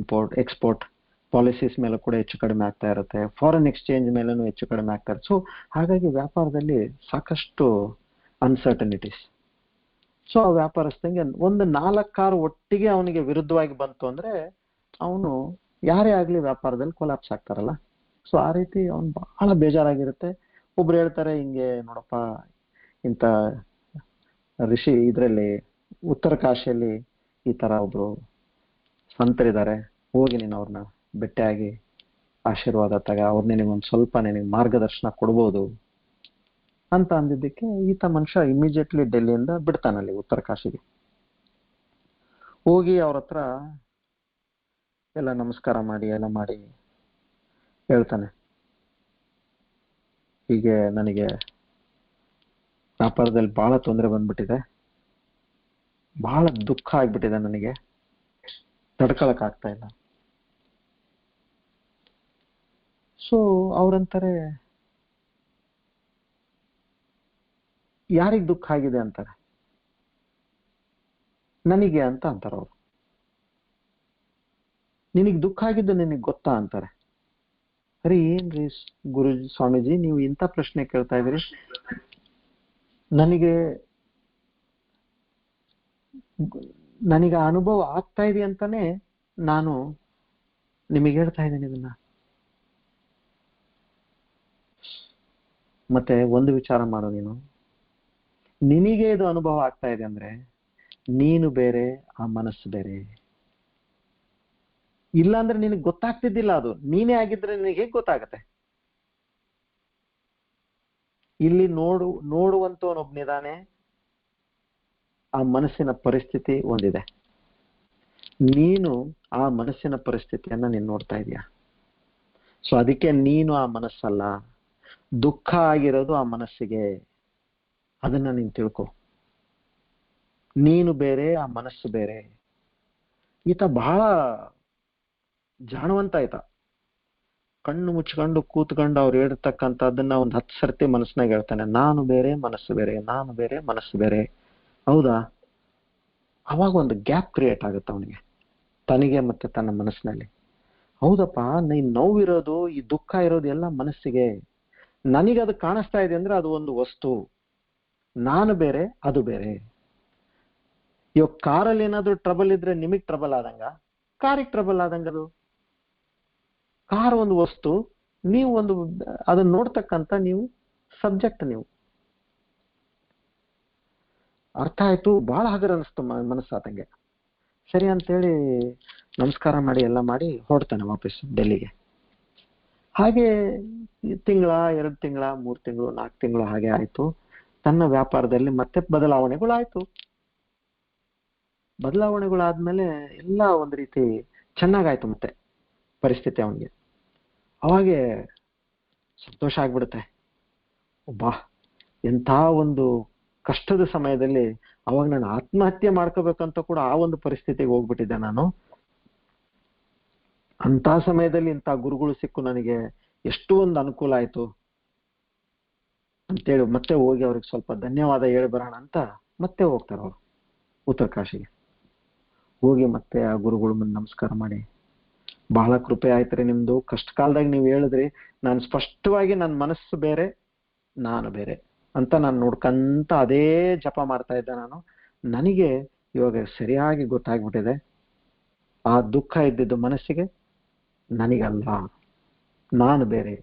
ಎಕ್ಸ್ಪೋರ್ಟ್ ಪಾಲಿಸೀಸ್ ಮೇಲೆ ಕೂಡ ಹೆಚ್ಚು ಕಡಿಮೆ ಆಗ್ತಾ ಇರುತ್ತೆ, ಫಾರಿನ್ ಎಕ್ಸ್ಚೇಂಜ್ ಮೇಲೂ ಹೆಚ್ಚು ಕಡಿಮೆ ಆಗ್ತಾ ಇರುತ್ತೆ. ಸೊ ಹಾಗಾಗಿ ವ್ಯಾಪಾರದಲ್ಲಿ ಸಾಕಷ್ಟು ಅನ್ಸರ್ಟನಿಟೀಸ್. ಸೊ ಆ ವ್ಯಾಪಾರಸ್ಥಂಗೆ ಒಂದು 4-6 ಒಟ್ಟಿಗೆ ಅವನಿಗೆ ವಿರುದ್ಧವಾಗಿ ಬಂತು ಅಂದ್ರೆ ಅವನು ಯಾರೇ ಆಗ್ಲಿ ವ್ಯಾಪಾರದಲ್ಲಿ ಕೊಲಾಪ್ಸ್ ಆಗ್ತಾರಲ್ಲ. ಸೊ ಆ ರೀತಿ ಅವನು ಬಹಳ ಬೇಜಾರಾಗಿರುತ್ತೆ. ಒಬ್ರು ಹೇಳ್ತಾರೆ, ಹಿಂಗೆ ನೋಡಪ್ಪ, ಇಂಥ ಋಷಿ ಇದರಲ್ಲಿ ಉತ್ತರ ಕಾಶಿಯಲ್ಲಿ ಈ ತರ ಒಬ್ರು ಸಂತರಿದ್ದಾರೆ, ಹೋಗಿ ನೀನು ಅವ್ರನ್ನ ಭೇಟಿಯಾಗಿ ಆಶೀರ್ವಾದ ತಗ, ಅವ್ರು ನಿನಗೊಂದು ಸ್ವಲ್ಪ ನಿನಗೆ ಮಾರ್ಗದರ್ಶನ ಕೊಡ್ಬೋದು ಅಂತ ಅಂದಿದ್ದಕ್ಕೆ ಈತ ಮನುಷ್ಯ ಇಮಿಡಿಯೇಟ್ಲಿ ಡೆಲ್ಲಿಯಿಂದ ಬಿಡ್ತಾನಲ್ಲಿ ಉತ್ತರ ಕಾಶಿಗೆ ಹೋಗಿ ಅವ್ರ ಹತ್ರ ಎಲ್ಲ ನಮಸ್ಕಾರ ಮಾಡಿ ಎಲ್ಲ ಮಾಡಿ ಹೇಳ್ತಾನೆ, ಹೀಗೆ ನನಗೆ ವ್ಯಾಪಾರದಲ್ಲಿ ಬಹಳ ತೊಂದರೆ ಬಂದ್ಬಿಟ್ಟಿದೆ, ಬಹಳ ದುಃಖ ಆಗ್ಬಿಟ್ಟಿದೆ, ನನಗೆ ತಡ್ಕೊಳಕ್ ಆಗ್ತಾ ಇಲ್ಲ. ಸೊ ಅವ್ರಂತಾರೆ, ಯಾರಿಗ್ ದುಃಖ ಆಗಿದೆ ಅಂತಾರೆ. ನನಗೆ ಅಂತ ಅಂತಾರೆ ಅವ್ರು. ನಿನಗ್ ದುಃಖ ಆಗಿದ್ದು ನಿನಗ್ ಗೊತ್ತಾ ಅಂತಾರೆ. ಅರೆ ಏನ್ರಿ ಗುರುಜಿ ಸ್ವಾಮೀಜಿ ನೀವು ಇಂಥ ಪ್ರಶ್ನೆ ಕೇಳ್ತಾ ಇದ್ದೀರಿ, ನನಗೆ ಅನುಭವ ಆಗ್ತಾ ಇದೆ ಅಂತಾನೆ ನಾನು ನಿಮಗೆ ಹೇಳ್ತಾ ಇದ್ದೀನಿ ಇದನ್ನ. ಮತ್ತೆ ಒಂದು ವಿಚಾರ ಮಾಡು, ನಿನಗೆ ಇದು ಅನುಭವ ಆಗ್ತಾ ಇದೆ ಅಂದ್ರೆ ನೀನು ಬೇರೆ, ಆ ಮನಸ್ಸು ಬೇರೆ. ಇಲ್ಲ ಅಂದ್ರೆ ನಿನಗೆ ಗೊತ್ತಾಗ್ತಿದ್ದಿಲ್ಲ, ಅದು ನೀನೇ ಆಗಿದ್ರೆ ನಿನಗೆ ಹೇಗೆ ಗೊತ್ತಾಗತ್ತೆ? ಇಲ್ಲಿ ನೋಡುವಂತವನೊಬ್ನಿದಾನೆ, ಆ ಮನಸ್ಸಿನ ಪರಿಸ್ಥಿತಿ ಒಂದಿದೆ. ನೀನು ಆ ಮನಸ್ಸಿನ ಪರಿಸ್ಥಿತಿಯನ್ನ ನೀನು ನೋಡ್ತಾ ಇದೀಯ. ಸೊ ಅದಕ್ಕೆ ನೀನು ಆ ಮನಸ್ಸಲ್ಲ, ದುಃಖ ಆಗಿರೋದು ಆ ಮನಸ್ಸಿಗೆ. ಅದನ್ನ ನೀನು ತಿಳ್ಕೊ. ನೀನು ಬೇರೆ, ಆ ಮನಸ್ಸು ಬೇರೆ. ಈತ ಬಹಳ ಜಾಣವಂತ ಆಯ್ತ. ಕಣ್ಣು ಮುಚ್ಕೊಂಡು ಕೂತ್ಕೊಂಡು ಅವ್ರು ಹೇಳಿರ್ತಕ್ಕಂಥದ್ದನ್ನ ಒಂದು 10 ಸರ್ತಿ ಮನಸ್ಸಿನಾಗ ಹೇಳ್ತಾನೆ, ನಾನು ಬೇರೆ ಮನಸ್ಸು ಬೇರೆ, ನಾನು ಬೇರೆ ಮನಸ್ಸು ಬೇರೆ. ಹೌದಾ? ಅವಾಗ ಒಂದು ಗ್ಯಾಪ್ ಕ್ರಿಯೇಟ್ ಆಗುತ್ತೆ ಅವನಿಗೆ, ತನಗೆ ಮತ್ತೆ ತನ್ನ ಮನಸ್ಸಿನಲ್ಲಿ. ಹೌದಪ್ಪ, ನೀನ್ ನೋವಿರೋದು, ಈ ದುಃಖ ಇರೋದು ಎಲ್ಲ ಮನಸ್ಸಿಗೆ. ನನಗೆ ಅದು ಕಾಣಿಸ್ತಾ ಇದೆ ಅಂದ್ರೆ ಅದು ಒಂದು ವಸ್ತು, ನಾನು ಬೇರೆ ಅದು ಬೇರೆ. ಇವಾಗ ಕಾರಲ್ಲಿ ಏನಾದ್ರು ಟ್ರಬಲ್ ಇದ್ರೆ ನಿಮಗ್ ಟ್ರಬಲ್ ಆದಂಗ, ಕಾರಿಗೆ ಟ್ರಬಲ್ ಆದಂಗ. ಅದು ಕಾರ್ ಒಂದು ವಸ್ತು, ನೀವು ಒಂದು ಅದನ್ನ ನೋಡ್ತಕ್ಕಂಥ ನೀವು ಸಬ್ಜೆಕ್ಟ್. ನೀವು ಅರ್ಥ ಆಯ್ತು? ಬಹಳ ಹಗರ ಅನಿಸ್ತು ಮನಸ್ಸಾದಂಗೆ. ಸರಿ ಅಂತೇಳಿ ನಮಸ್ಕಾರ ಮಾಡಿ ಎಲ್ಲ ಮಾಡಿ ಹೊರಡ್ತಾನೆ ವಾಪಸ್ ಡೆಲ್ಲಿಗೆ. ಹಾಗೆ ತಿಂಗಳ, 2 ತಿಂಗಳ, 3 ತಿಂಗಳು, 4 ತಿಂಗಳು ಹಾಗೆ ಆಯ್ತು. ತನ್ನ ವ್ಯಾಪಾರದಲ್ಲಿ ಮತ್ತೆ ಬದಲಾವಣೆಗಳಾಯ್ತು. ಬದಲಾವಣೆಗಳಾದ್ಮೇಲೆ ಎಲ್ಲ ಒಂದ್ ರೀತಿ ಚೆನ್ನಾಗಾಯ್ತು ಮತ್ತೆ ಪರಿಸ್ಥಿತಿ ಅವನಿಗೆ. ಅವಾಗೆ ಸಂತೋಷ ಆಗ್ಬಿಡುತ್ತೆ. ಒಬ್ಬಾ, ಎಂಥ ಒಂದು ಕಷ್ಟದ ಸಮಯದಲ್ಲಿ ಅವಾಗ ನಾನು ಆತ್ಮಹತ್ಯೆ ಮಾಡ್ಕೋಬೇಕಂತ ಕೂಡ ಆ ಒಂದು ಪರಿಸ್ಥಿತಿಗೆ ಹೋಗ್ಬಿಟ್ಟಿದ್ದೆ ನಾನು. ಅಂತ ಸಮಯದಲ್ಲಿ ಇಂಥ ಗುರುಗಳು ಸಿಕ್ಕು ನನಗೆ ಎಷ್ಟು ಒಂದು ಅನುಕೂಲ ಆಯ್ತು ಅಂತೇಳಿ ಮತ್ತೆ ಹೋಗಿ ಅವ್ರಿಗೆ ಸ್ವಲ್ಪ ಧನ್ಯವಾದ ಹೇಳಿ ಬರೋಣ ಅಂತ ಮತ್ತೆ ಹೋಗ್ತಾರ ಅವ್ರು ಉತ್ತರ ಕಾಶಿಗೆ. ಹೋಗಿ ಮತ್ತೆ ಆ ಗುರುಗಳು ಮುಂದೆ ನಮಸ್ಕಾರ ಮಾಡಿ, ಬಹಳ ಕೃಪೆ ಆಯ್ತ್ರಿ ನಿಮ್ದು, ಕಷ್ಟ ಕಾಲದಾಗ ನೀವು ಹೇಳಿದ್ರಿ, ನಾನು ಸ್ಪಷ್ಟವಾಗಿ ನನ್ನ ಮನಸ್ಸು ಬೇರೆ ನಾನು ಬೇರೆ ಅಂತ ನಾನು ನೋಡ್ಕಂತ ಅದೇ ಜಪ ಮಾಡ್ತಾ ಇದ್ದೆ ನಾನು. ನನಗೆ ಇವಾಗ ಸರಿಯಾಗಿ ಗೊತ್ತಾಗ್ಬಿಟ್ಟಿದೆ, ಆ ದುಃಖ ಇದ್ದಿದ್ದು ಮನಸ್ಸಿಗೆ, ನನಗಲ್ಲ, ನಾನು ಬೇರೆ.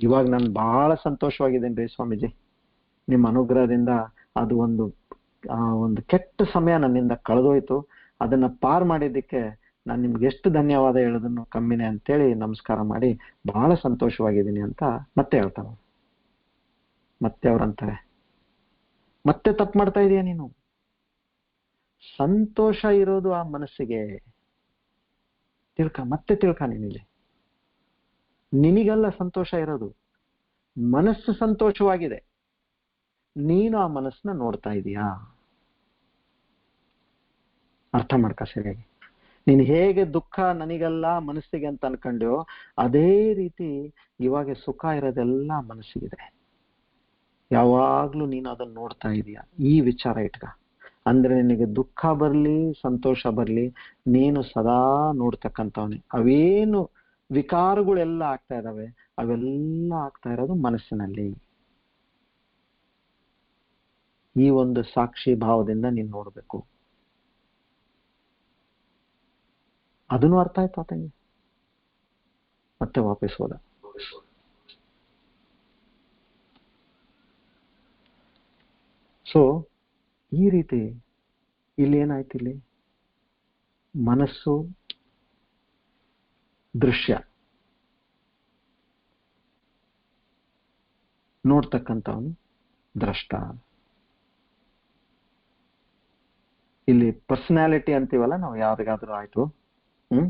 ಇವಾಗ ನಾನು ಬಹಳ ಸಂತೋಷವಾಗಿದ್ದೇನೆ ರೀ ಸ್ವಾಮೀಜಿ, ನಿಮ್ಮ ಅನುಗ್ರಹದಿಂದ. ಅದು ಒಂದು ಕೆಟ್ಟ ಸಮಯ ನನ್ನಿಂದ ಕಳೆದೋಯ್ತು, ಅದನ್ನ ಪಾರ್ ಮಾಡಿದ್ದಕ್ಕೆ ನಾನು ನಿಮ್ಗೆ ಎಷ್ಟು ಧನ್ಯವಾದ ಹೇಳೋದನ್ನು ಕಮ್ಮಿನೇ ಅಂತೇಳಿ ನಮಸ್ಕಾರ ಮಾಡಿ ಬಹಳ ಸಂತೋಷವಾಗಿದ್ದೀನಿ ಅಂತ ಮತ್ತೆ ಹೇಳ್ತಾವ. ಮತ್ತೆ ಅವ್ರಂತಾರೆ, ಮತ್ತೆ ತಪ್ಪು ಮಾಡ್ತಾ ಇದೀಯ ನೀನು. ಸಂತೋಷ ಇರೋದು ಆ ಮನಸ್ಸಿಗೆ. ಮತ್ತೆ ತಿಳ್ಕ, ನೀನಿಲ್ಲಿ ನಿನಗಲ್ಲ ಸಂತೋಷ ಇರೋದು, ಮನಸ್ಸು ಸಂತೋಷವಾಗಿದೆ, ನೀನು ಆ ಮನಸ್ಸನ್ನ ನೋಡ್ತಾ ಇದೀಯಾ. ಅರ್ಥ ಮಾಡ್ಕ ಸರಿಯಾಗಿ. ನೀನು ಹೇಗೆ ದುಃಖ ನನಗಲ್ಲ ಮನಸ್ಸಿಗೆ ಅಂತ ಅನ್ಕೊಂಡ್ಯೋ, ಅದೇ ರೀತಿ ಇವಾಗ ಸುಖ ಇರೋದೆಲ್ಲ ಮನಸ್ಸಿಗಿದೆ. ಯಾವಾಗ್ಲೂ ನೀನು ಅದನ್ನ ನೋಡ್ತಾ ಇದೀಯ. ಈ ವಿಚಾರ ಇಟ್ಕ. ಅಂದ್ರೆ ನಿನಗೆ ದುಃಖ ಬರ್ಲಿ ಸಂತೋಷ ಬರ್ಲಿ, ನೀನು ಸದಾ ನೋಡ್ತಕ್ಕಂಥವನೇ. ಅವೇನು ವಿಕಾರಗಳೆಲ್ಲ ಆಗ್ತಾ ಇದಾವೆ, ಅವೆಲ್ಲ ಆಗ್ತಾ ಇರೋದು ಮನಸ್ಸಿನಲ್ಲಿ. ಈ ಒಂದು ಸಾಕ್ಷಿ ಭಾವದಿಂದ ನೀನ್ ನೋಡ್ಬೇಕು. ಅದನ್ನು ಅರ್ಥ ಆಯ್ತು ಆತಂಗೆ. ಮತ್ತೆ ವಾಪಸ್ ಹೋದ. ಸೊ ಈ ರೀತಿ ಇಲ್ಲಿ ಏನಾಯ್ತು, ಇಲ್ಲಿ ಮನಸ್ಸು ದೃಶ್ಯ, ನೋಡ್ತಕ್ಕಂಥವನು ದ್ರಷ್ಟ. ಇಲ್ಲಿ ಪರ್ಸನಾಲಿಟಿ ಅಂತೀವಲ್ಲ ನಾವು, ಯಾರಿಗಾದ್ರೂ ಆಯ್ತು. ಹ್ಮ್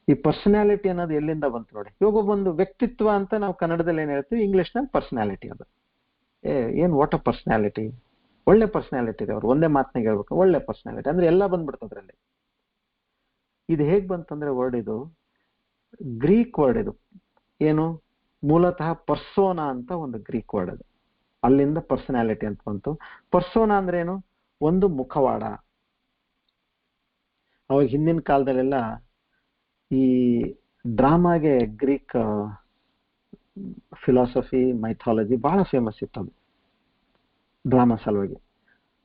ಈ ಪರ್ಸನಾಲಿಟಿ ಅನ್ನೋದು ಎಲ್ಲಿಂದ ಬಂತು ನೋಡಿ. ಇವಾಗ ಒಂದು ವ್ಯಕ್ತಿತ್ವ ಅಂತ ನಾವು ಕನ್ನಡದಲ್ಲಿ ಏನ್ ಹೇಳ್ತೀವಿ, ಇಂಗ್ಲಿಷ್ನಲ್ಲಿ ಪರ್ಸನಾಲಿಟಿ. ಅದು ಏನ್ ವಾಟ್ ಅ ಪರ್ಸನಾಲಿಟಿ, ಒಳ್ಳೆ ಪರ್ಸನಾಲಿಟಿ ಇದೆ ಅವ್ರು, ಒಂದೇ ಮಾತನಾಗ ಹೇಳ್ಬೇಕು, ಒಳ್ಳೆ ಪರ್ಸನಾಲಿಟಿ ಅಂದ್ರೆ ಎಲ್ಲ ಬಂದ್ಬಿಡ್ತದ್ರಲ್ಲಿ. ಇದು ಹೇಗ್ ಬಂತಂದ್ರೆ ವರ್ಡ್ ಇದು ಗ್ರೀಕ್ ವರ್ಡ್. ಇದು ಏನು, ಮೂಲತಃ ಪರ್ಸೋನಾ ಅಂತ ಒಂದು ಗ್ರೀಕ್ ವರ್ಡ್. ಅದು ಅಲ್ಲಿಂದ ಪರ್ಸನಾಲಿಟಿ ಅಂತ ಬಂತು. ಪರ್ಸೋನಾ ಅಂದ್ರೆ ಏನು, ಒಂದು ಮುಖವಾಡ. ಅವಾಗ ಹಿಂದಿನ ಕಾಲದಲ್ಲೆಲ್ಲ ಈ ಡ್ರಾಮಾಗೆ ಗ್ರೀಕ್ ಫಿಲಾಸಫಿ ಮೈಥಾಲಜಿ ಬಹಳ ಫೇಮಸ್ ಇತ್ತು ಅದು, ಡ್ರಾಮಾ ಸಲುವಾಗಿ.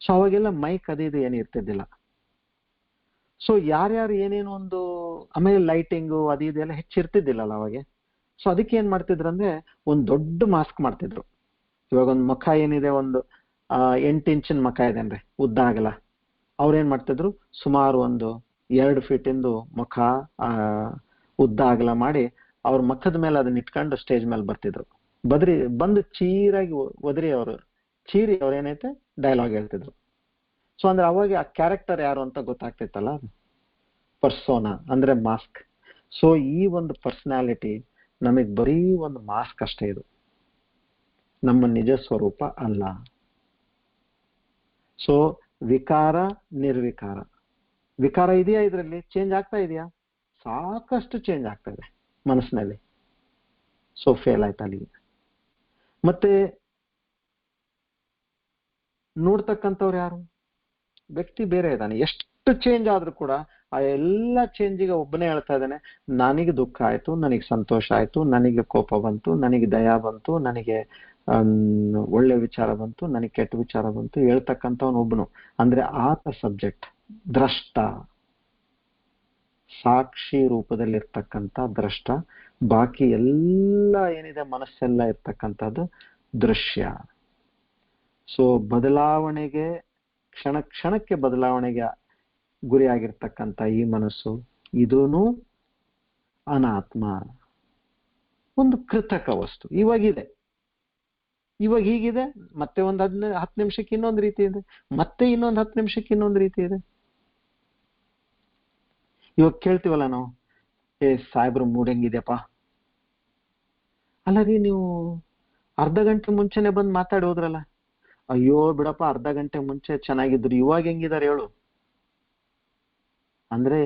ಸೊ ಅವಾಗೆಲ್ಲ ಮೈಕ್ ಅದು ಇದು ಏನು ಇರ್ತಿದ್ದಿಲ್ಲ. ಸೊ ಯಾರ್ಯಾರು ಏನೇನು ಒಂದು, ಆಮೇಲೆ ಲೈಟಿಂಗು ಅದು ಇದೆಲ್ಲ ಹೆಚ್ಚಿರ್ತಿದ್ದಿಲ್ಲಲ್ಲ ಅವಾಗೆ. ಸೊ ಅದಕ್ಕೆ ಏನ್ ಮಾಡ್ತಿದ್ರು ಅಂದ್ರೆ ಒಂದು ದೊಡ್ಡ ಮಾಸ್ಕ್ ಮಾಡ್ತಿದ್ರು. ಇವಾಗ ಒಂದು ಮುಖ ಏನಿದೆ, ಒಂದು 8 ಇಂಚಿನ ಮುಖ ಇದೆ ಅಂದ್ರೆ ಉದ್ದ ಆಗಲ್ಲ, ಅವ್ರೇನ್ ಮಾಡ್ತಿದ್ರು ಸುಮಾರು ಒಂದು 2 ಫೀಟಿಂದು ಮುಖ ಉದ್ದ ಆಗಲ್ಲ ಮಾಡಿ ಅವ್ರ ಮುಖದ ಮೇಲೆ ಅದನ್ನ ಇಟ್ಕೊಂಡು ಸ್ಟೇಜ್ ಮೇಲೆ ಬರ್ತಿದ್ರು. ಬಂದು ಚೀರಾಗಿ ಒದರಿ ಚೀರಿ ಅವ್ರೇನೈತೆ ಡೈಲಾಗ್ ಹೇಳ್ತಿದ್ರು. ಸೊ ಅಂದ್ರೆ ಅವಾಗ ಆ ಕ್ಯಾರೆಕ್ಟರ್ ಯಾರು ಅಂತ ಗೊತ್ತಾಗ್ತಿತ್ತಲ್ಲ, ಪರ್ಸೋನಾ ಅಂದ್ರೆ ಮಾಸ್ಕ್. ಸೊ ಈ ಒಂದು ಪರ್ಸನಾಲಿಟಿ ನಮಗ್ ಬರೀ ಒಂದು ಮಾಸ್ಕ್ ಅಷ್ಟೇ, ಇದು ನಮ್ಮ ನಿಜ ಸ್ವರೂಪ ಅಲ್ಲ. ಸೊ ವಿಕಾರ ನಿರ್ವಿಕಾರ, ವಿಕಾರ ಇದೆಯಾ ಇದರಲ್ಲಿ, ಚೇಂಜ್ ಆಗ್ತಾ ಇದೆಯಾ, ಸಾಕಷ್ಟು ಚೇಂಜ್ ಆಗ್ತಾ ಇದೆ ಮನಸ್ಸಿನಲ್ಲಿ. ಸೊ ಫೇಲ್ ಆಯ್ತು ಅಲ್ಲಿಗೆ. ಮತ್ತೆ ನೋಡ್ತಕ್ಕಂಥವ್ರು ಯಾರು, ವ್ಯಕ್ತಿ ಬೇರೆ ಇದ್ದಾನೆ. ಎಷ್ಟು ಚೇಂಜ್ ಆದ್ರೂ ಕೂಡ ಆ ಎಲ್ಲ ಚೇಂಜಿಗೆ ಒಬ್ಬನೇ ಹೇಳ್ತಾ ಇದ್ದಾನೆ, ನನಗೆ ದುಃಖ ಆಯ್ತು, ನನಗೆ ಸಂತೋಷ ಆಯ್ತು, ನನಗೆ ಕೋಪ ಬಂತು, ನನಗೆ ದಯಾ ಬಂತು, ನನಗೆ ಒಳ್ಳೆ ವಿಚಾರ ಬಂತು, ನನಗೆ ಕೆಟ್ಟ ವಿಚಾರ ಬಂತು, ಹೇಳ್ತಕ್ಕಂಥವನು ಒಬ್ಬನು. ಅಂದ್ರೆ ಆತ ಸಬ್ಜೆಕ್ಟ್, ದ್ರಷ್ಟ, ಸಾಕ್ಷಿ ರೂಪದಲ್ಲಿರ್ತಕ್ಕಂಥ ದ್ರಷ್ಟ. ಬಾಕಿ ಎಲ್ಲ ಏನಿದೆ ಮನಸ್ಸೆಲ್ಲ ಇರ್ತಕ್ಕಂಥದ್ದು ದೃಶ್ಯ. ಸೊ ಬದಲಾವಣೆಗೆ, ಕ್ಷಣಕ್ಕೆ ಬದಲಾವಣೆಗೆ ಗುರಿಯಾಗಿರ್ತಕ್ಕಂಥ ಈ ಮನಸ್ಸು, ಇದೂನು ಅನಾತ್ಮ, ಒಂದು ಕೃತಕ ವಸ್ತು. ಇವಾಗಿದೆ, ಇವಾಗ ಹೀಗಿದೆ, ಮತ್ತೆ ಒಂದು 10 ನಿಮಿಷಕ್ಕೆ ಇನ್ನೊಂದು ರೀತಿ ಇದೆ, ಮತ್ತೆ ಇನ್ನೊಂದು 10 ನಿಮಿಷಕ್ಕೆ ಇನ್ನೊಂದು ರೀತಿ ಇದೆ. ಇವಾಗ ಕೇಳ್ತೀವಲ್ಲ ನಾವು, ಸಾಹೇಬ್ರು ಮೂಡ್ ಹೆಂಗಿದೆಯಪ್ಪ, ಅಲ್ಲ ರೀ ನೀವು ಅರ್ಧ ಗಂಟೆ ಮುಂಚೆನೆ ಬಂದು ಮಾತಾಡಿ ಹೋದ್ರಲ್ಲ, ಅಯ್ಯೋ ಬಿಡಪ್ಪ ಅರ್ಧ ಗಂಟೆ ಮುಂಚೆ ಚೆನ್ನಾಗಿದ್ರು, ಇವಾಗ ಹೆಂಗಿದ್ದಾರೆ ಹೇಳು. ಅಂದ್ರೆ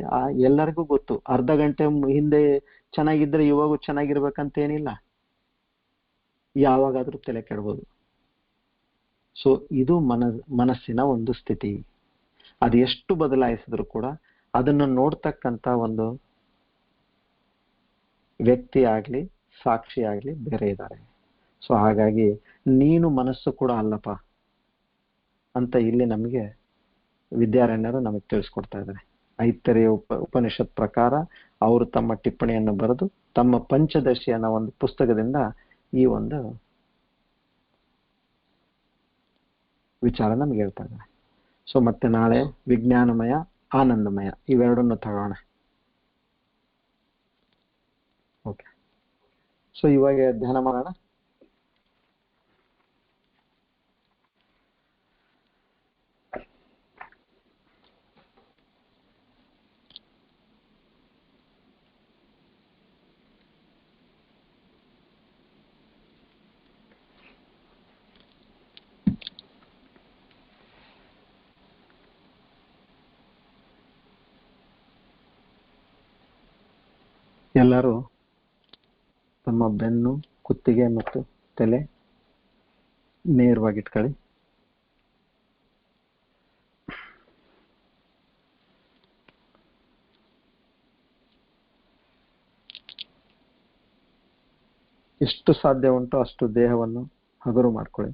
ಎಲ್ಲರಿಗೂ ಗೊತ್ತು, ಅರ್ಧ ಗಂಟೆ ಹಿಂದೆ ಚೆನ್ನಾಗಿದ್ರೆ ಇವಾಗೂ ಚೆನ್ನಾಗಿರ್ಬೇಕಂತ ಏನಿಲ್ಲ, ಯಾವಾಗಾದ್ರೂ ತಲೆ ಕೆಡ್ಬೋದು. ಸೊ ಇದು ಮನಸ್ಸಿನ ಒಂದು ಸ್ಥಿತಿ. ಅದು ಎಷ್ಟು ಬದಲಾಯಿಸಿದ್ರು ಕೂಡ ಅದನ್ನು ನೋಡ್ತಕ್ಕಂಥ ಒಂದು ವ್ಯಕ್ತಿ ಆಗ್ಲಿ ಸಾಕ್ಷಿ ಆಗ್ಲಿ ಬೇರೆ ಇದ್ದಾರೆ. ಸೊ ಹಾಗಾಗಿ ನೀನು ಮನಸ್ಸು ಕೂಡ ಅಲ್ಲಪ್ಪ ಅಂತ ಇಲ್ಲಿ ನಮಗೆ ವಿದ್ಯಾರಣ್ಯರು ನಮಗೆ ತಿಳಿಸ್ಕೊಡ್ತಾ ಇದ್ದಾರೆ. ಐತರೇಯ ಉಪನಿಷತ್ ಪ್ರಕಾರ ಅವರು ತಮ್ಮ ಟಿಪ್ಪಣಿಯನ್ನು ಬರೆದು ತಮ್ಮ ಪಂಚದಶಿ ಅನ್ನೋ ಒಂದು ಪುಸ್ತಕದಿಂದ ಈ ಒಂದು ವಿಚಾರ ನಮ್ಗೆ ಹೇಳ್ತಾ ಇದ್ದಾರೆ. ಸೊ ಮತ್ತೆ ನಾಳೆ ವಿಜ್ಞಾನಮಯ ಆನಂದಮಯ ಇವೆರಡನ್ನು ತಗೋಣ. ಓಕೆ, ಸೊ ಇವಾಗ ಧ್ಯಾನ ಮಾಡೋಣ. ಎಲ್ಲರೂ ತಮ್ಮ ಬೆನ್ನು, ಕುತ್ತಿಗೆ ಮತ್ತು ತಲೆ ನೇರವಾಗಿಟ್ಕೊಳ್ಳಿ. ಎಷ್ಟು ಸಾಧ್ಯ ಉಂಟೋ ಅಷ್ಟು ದೇಹವನ್ನು ಹಗುರು ಮಾಡ್ಕೊಳ್ಳಿ.